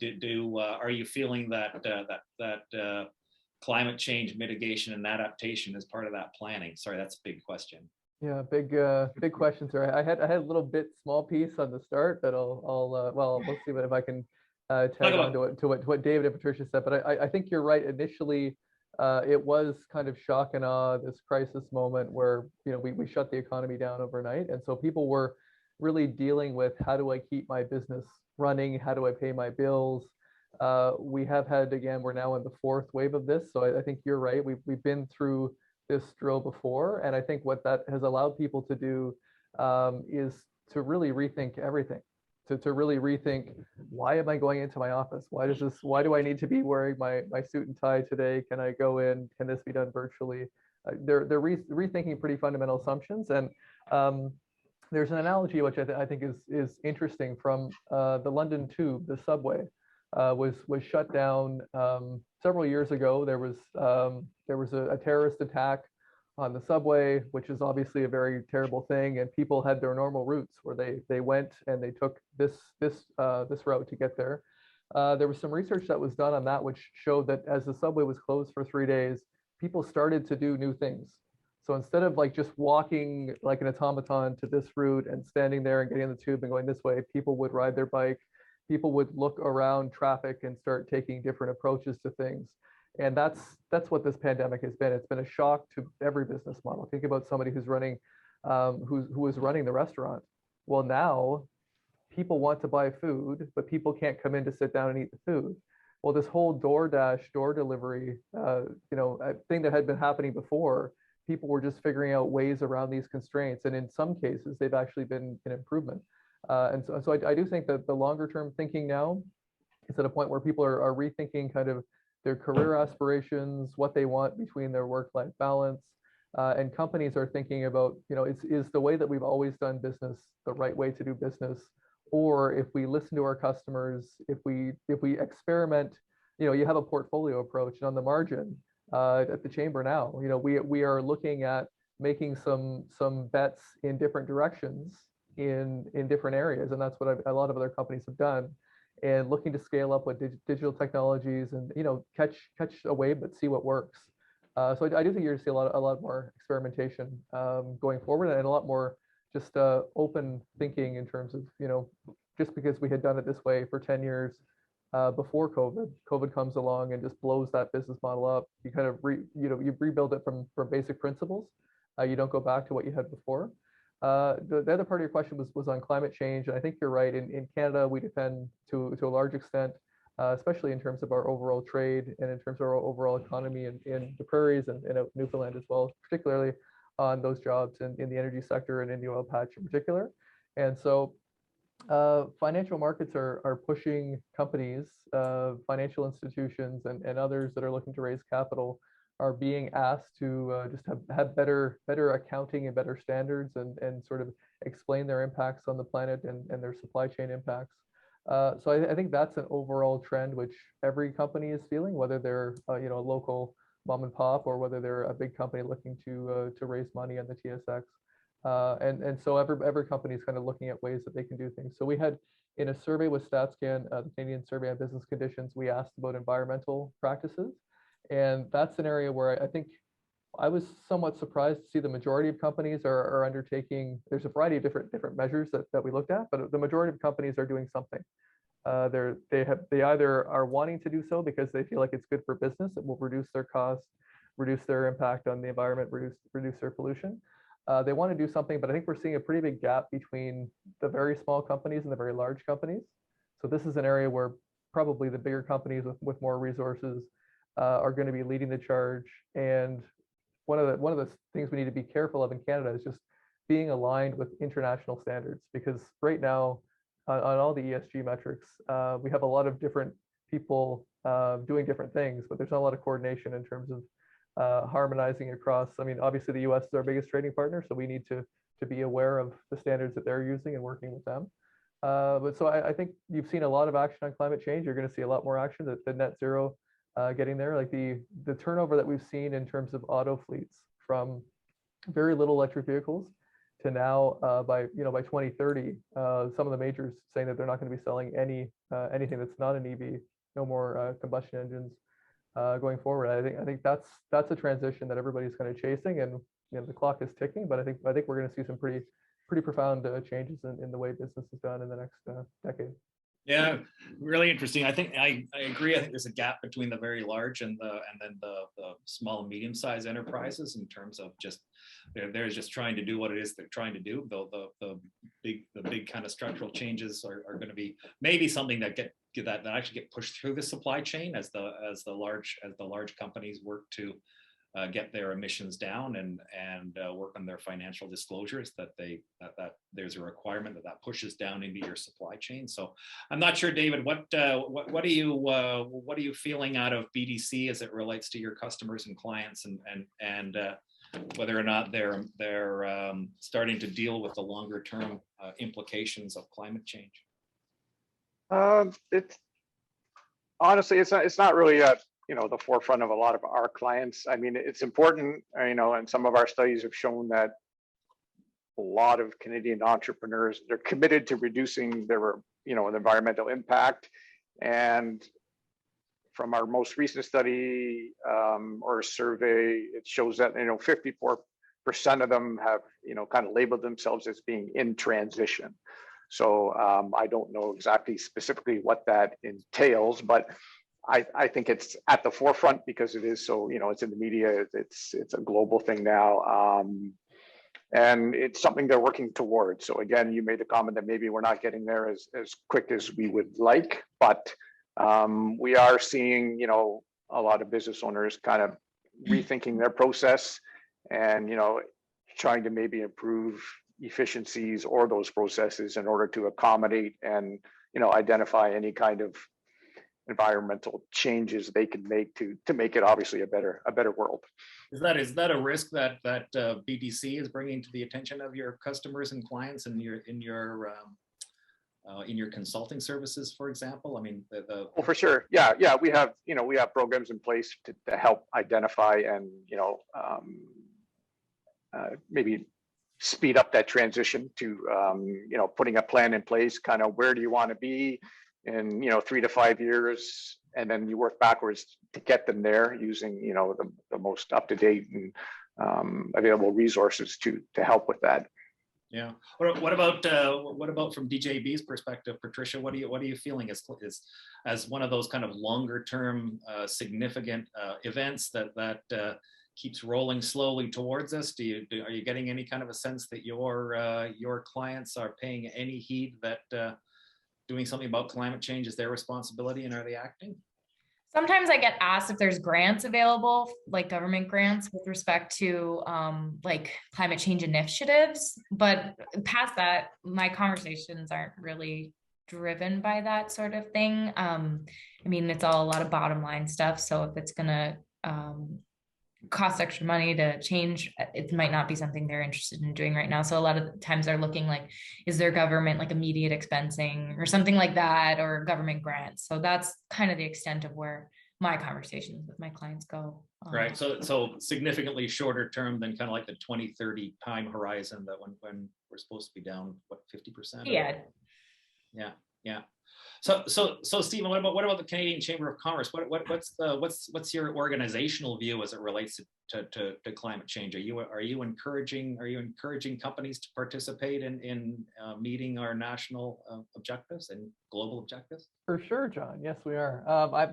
are you feeling that climate change mitigation and adaptation is part of that planning? Sorry, that's a big question. Yeah, big question, sir. I had a little bit small piece on the start that we'll see if I can tag on to what David and Patricia said. But I think you're right. Initially, it was kind of shock and awe, this crisis moment where we shut the economy down overnight, and so people were really dealing with, how do I keep my business running? How do I pay my bills? We have had, again, we're now in the fourth wave of this. So I think you're right. We've been through this drill before. And I think what that has allowed people to do is to really rethink everything. To really rethink, why am I going into my office? Why do I need to be wearing my suit and tie today? Can I go in? Can this be done virtually? They're rethinking pretty fundamental assumptions. And there's an analogy which I think is interesting from the London Tube, the subway. Was shut down several years ago. There was a terrorist attack on the subway, which is obviously a very terrible thing, and people had their normal routes where they went and they took this route to get there. There was some research that was done on that, which showed that as the subway was closed for 3 days, people started to do new things. So instead of like just walking like an automaton to this route and standing there and getting on the tube and going this way, people would ride their bike. People would look around traffic and start taking different approaches to things. And that's what this pandemic has been. It's been a shock to every business model. Think about somebody who's running, who was running the restaurant. Well, now people want to buy food, but people can't come in to sit down and eat the food. Well, this whole DoorDash, door delivery, thing that had been happening before, people were just figuring out ways around these constraints. And in some cases, they've actually been an improvement. And so I do think that the longer term thinking now is at a point where people are rethinking kind of their career aspirations, what they want between their work-life balance, and companies are thinking about, is the way that we've always done business the right way to do business, or if we listen to our customers, if we experiment, you have a portfolio approach, and on the margin at the chamber now, we are looking at making some bets in different directions in different areas, and that's what a lot of other companies have done, and looking to scale up with digital technologies and catch a wave but see what works. So I do think you're going to see a lot more experimentation going forward, and a lot more just open thinking in terms of just because we had done it this way for 10 years before COVID comes along and just blows that business model up. You kind of you rebuild it from basic principles. You don't go back to what you had before. The other part of your question was on climate change, and I think you're right. In Canada, we depend to a large extent, especially in terms of our overall trade and in terms of our overall economy in the prairies and in Newfoundland as well, particularly on those jobs in the energy sector and in the oil patch in particular. And so financial markets are pushing companies, financial institutions, and others that are looking to raise capital are being asked to just have better accounting and better standards and sort of explain their impacts on the planet and their supply chain impacts. So I think that's an overall trend which every company is feeling, whether they're a local mom and pop or whether they're a big company looking to raise money on the TSX. And so every company is kind of looking at ways that they can do things. So we had in a survey with StatsCan, the Canadian Survey on Business Conditions, we asked about environmental practices. And that's an area where I think I was somewhat surprised to see the majority of companies are undertaking, there's a variety of different measures that we looked at, but the majority of companies are doing something. They either are wanting to do so because they feel like it's good for business, it will reduce their costs, reduce their impact on the environment, reduce their pollution. They want to do something, but I think we're seeing a pretty big gap between the very small companies and the very large companies. So this is an area where probably the bigger companies with more resources are going to be leading the charge. And one of the things we need to be careful of in Canada is just being aligned with international standards, because right now on all the ESG metrics, we have a lot of different people doing different things, but there's not a lot of coordination in terms of harmonizing across. I mean, obviously the US is our biggest trading partner, so we need to be aware of the standards that they're using and working with them. But so I think you've seen a lot of action on climate change. You're going to see a lot more action. The net zero getting there, like the turnover that we've seen in terms of auto fleets from very little electric vehicles to now by 2030, some of the majors saying that they're not going to be selling anything that's not an EV, no more combustion engines going forward. I think that's a transition that everybody's kind of chasing, and the clock is ticking. But I think we're going to see some pretty profound changes in the way business is done in the next decade. Yeah, really interesting. I think I agree. I think there's a gap between the very large and then the small and medium sized enterprises in terms of just they're just trying to do what it is they're trying to do. Though the big kind of structural changes are going to be maybe something that actually get pushed through the supply chain as the large companies work to get their emissions down and work on their financial disclosures, that there's a requirement that pushes down into your supply chain. So I'm not sure, David, what are you feeling out of BDC as it relates to your customers and clients, and whether or not they're starting to deal with the longer term implications of climate change? It's honestly, it's not really the forefront of a lot of our clients. I mean, it's important, and some of our studies have shown that a lot of Canadian entrepreneurs, they're committed to reducing their, the environmental impact. And from our most recent study or survey, it shows that 54% of them have kind of labeled themselves as being in transition. So I don't know exactly specifically what that entails, but I think it's at the forefront because it is so, it's in the media, it's a global thing now. And it's something they're working towards. So again, you made the comment that maybe we're not getting there as quick as we would like, but we are seeing, a lot of business owners kind of rethinking their process and, trying to maybe improve efficiencies or those processes in order to accommodate and, identify any kind of environmental changes they can make to make it obviously a better world. Is that a risk that BDC is bringing to the attention of your customers and clients in your consulting services, for example? I mean, Oh, for sure. Yeah. We have programs in place to help identify and maybe speed up that transition to putting a plan in place. Kind of where do you want to be in 3 to 5 years, and then you work backwards to get them there using the most up-to-date and available resources to help with that. Yeah. What about from DJB's perspective, Patricia? What are you feeling as one of those kind of longer term significant events that keeps rolling slowly towards us? Are you getting any kind of a sense that your clients are paying any heed that doing something about climate change is their responsibility, and are they acting? Sometimes I get asked if there's grants available, like government grants with respect to like climate change initiatives, but past that, my conversations aren't really driven by that sort of thing. I mean, it's all a lot of bottom line stuff. So if it's gonna cost extra money to change, it might not be something they're interested in doing right now. So a lot of times they're looking like, is there government like immediate expensing or something like that, or government grants? So that's kind of the extent of where my conversations with my clients go. Right. So significantly shorter term than kind of like the 2030 time horizon, that when we're supposed to be down, what, 50%? Yeah. Yeah. So Stephen, what about the Canadian Chamber of Commerce? What's your organizational view as it relates to climate change? Are you encouraging companies to participate in meeting our national objectives and global objectives? For sure, John. Yes, we are. I'm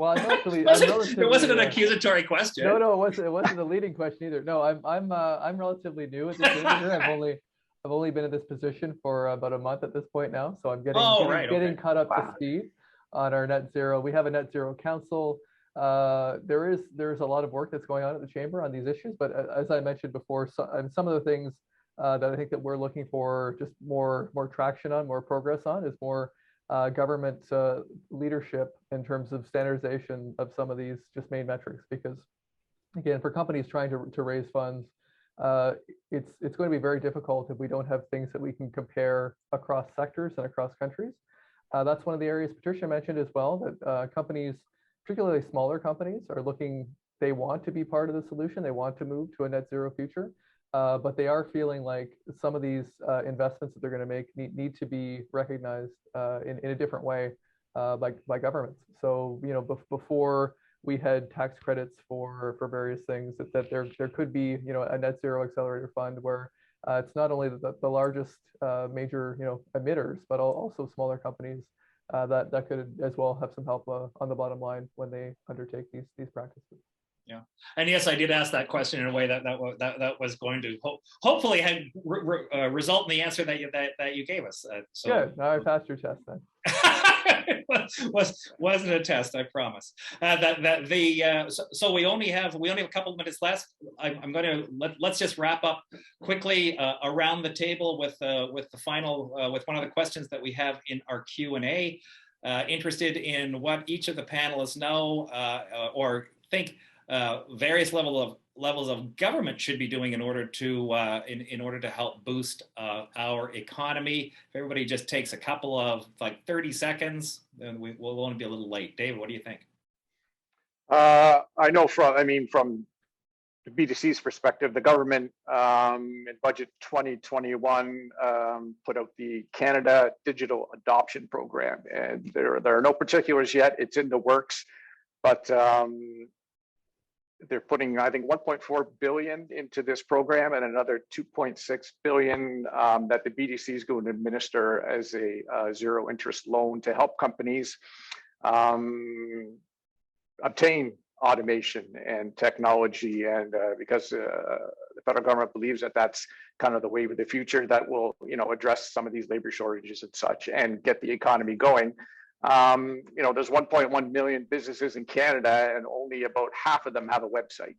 It wasn't an accusatory question. No, it wasn't a leading question either. No, I'm relatively new at the chamber here. I've only been in this position for about a month at this point now, so I'm getting caught up to speed on our net zero. We have a net zero council. There's a lot of work that's going on at the chamber on these issues, but as I mentioned before, some of the things that I think that we're looking for just more traction on, more progress on, is more government leadership in terms of standardization of some of these just main metrics. Because again, for companies trying to raise funds, it's going to be very difficult if we don't have things that we can compare across sectors and across countries. That's one of the areas Patricia mentioned as well, that companies, particularly smaller companies, they want to be part of the solution. They want to move to a net zero future, but they are feeling like some of these investments that they're going to make need to be recognized in a different way by governments. So, before we had tax credits for various things, that there could be, a net zero accelerator fund where it's not only the largest major, emitters, but also smaller companies that could as well have some help on the bottom line when they undertake these practices. Yeah, and yes, I did ask that question in a way that was going to hopefully result in the answer that you gave us. So good. Now I passed your test then. wasn't a test, I promise. So we only have a couple of minutes left. I'm going to let's just wrap up quickly around the table with the final with one of the questions that we have in our Q&A. Interested in what each of the panelists know or think various levels of government should be doing in order to in order to help boost our economy. If everybody just takes a couple of 30 seconds, then we'll only be a little late. David, what do you think? I know from the B2C's perspective, the government in budget 2021 put out the Canada Digital Adoption Program, and there are no particulars yet. It's in the works, but they're putting, I think, 1.4 billion into this program and another 2.6 billion that the BDC is going to administer as a zero interest loan to help companies obtain automation and technology. And because the federal government believes that that's kind of the wave of the future that will, address some of these labor shortages and such and get the economy going. There's 1.1 million businesses in Canada and only about half of them have a website.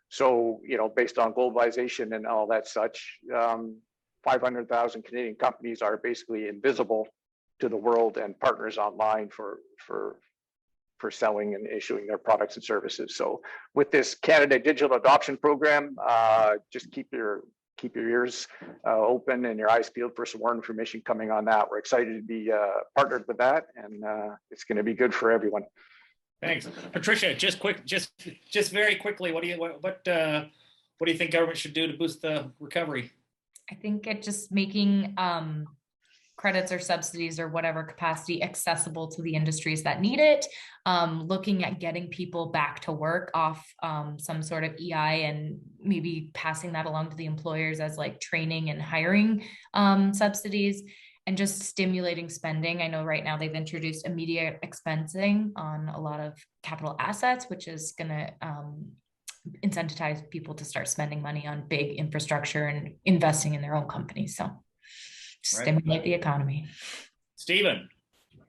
So, based on globalization and all that such, 500,000 Canadian companies are basically invisible to the world and partners online for selling and issuing their products and services. So with this Canada Digital Adoption Program, just keep your ears open and your eyes peeled for some more information coming on that. We're excited to be partnered with that, and it's going to be good for everyone. Thanks, Patricia. Just very quickly, what do you think government should do to boost the recovery? I think it just making credits or subsidies or whatever capacity accessible to the industries that need it, looking at getting people back to work off some sort of EI and maybe passing that along to the employers as training and hiring subsidies, and just stimulating spending. I know right now they've introduced immediate expensing on a lot of capital assets, which is going to incentivize people to start spending money on big infrastructure and investing in their own companies. So stimulate the economy. Stephen.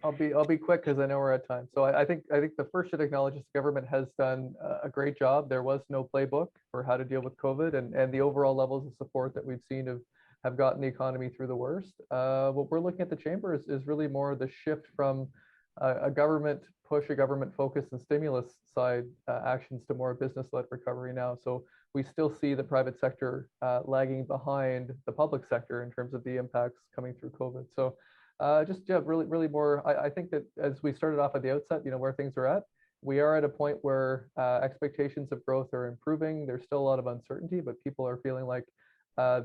I'll be quick because I know we're at time. So I think the first should acknowledge the government has done a great job. There was no playbook for how to deal with COVID, and the overall levels of support that we've seen have gotten the economy through the worst. What we're looking at the chamber is really more the shift from a government push, a government focus and stimulus side actions to more business-led recovery now. So we still see the private sector lagging behind the public sector in terms of the impacts coming through COVID. So really more, I think that as we started off at the outset, where things are at, we are at a point where expectations of growth are improving. There's still a lot of uncertainty, but people are feeling like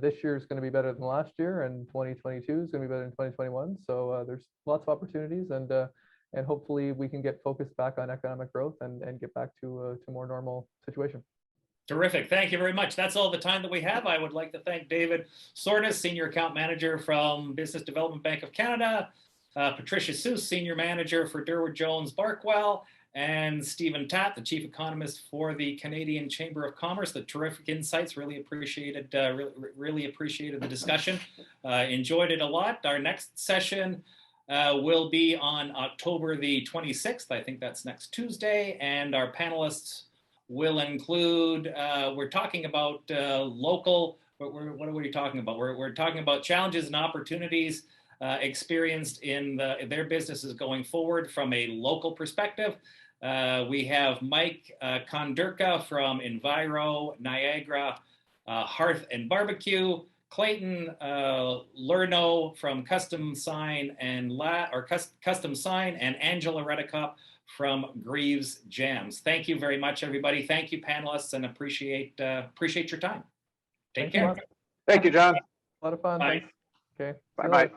this year is going to be better than last year, and 2022 is going to be better than 2021. So there's lots of opportunities, and hopefully we can get focused back on economic growth and get back to a more normal situation. Terrific. Thank you very much. That's all the time that we have. I would like to thank David Csordas, Senior Account Manager from Business Development Bank of Canada, Patricia Suess, Senior Manager for Durward Jones Barkwell, and Stephen Tapp, the Chief Economist for the Canadian Chamber of Commerce. The terrific insights, really appreciated the discussion. Enjoyed it a lot. Our next session will be on October the 26th. I think that's next Tuesday, and our panelists will include, we're talking about local, what are we talking about? We're talking about challenges and opportunities experienced in their businesses going forward from a local perspective. We have Mike Kondurka from Enviro, Niagara, Hearth and Barbecue, Clayton Lerno from Custom Sign and Angela Redicop from Greaves Jams. Thank you very much, everybody. Thank you, panelists, and appreciate your time. Take care. Thank you, John. A lot of fun. Bye. Thanks. Okay. Bye-bye.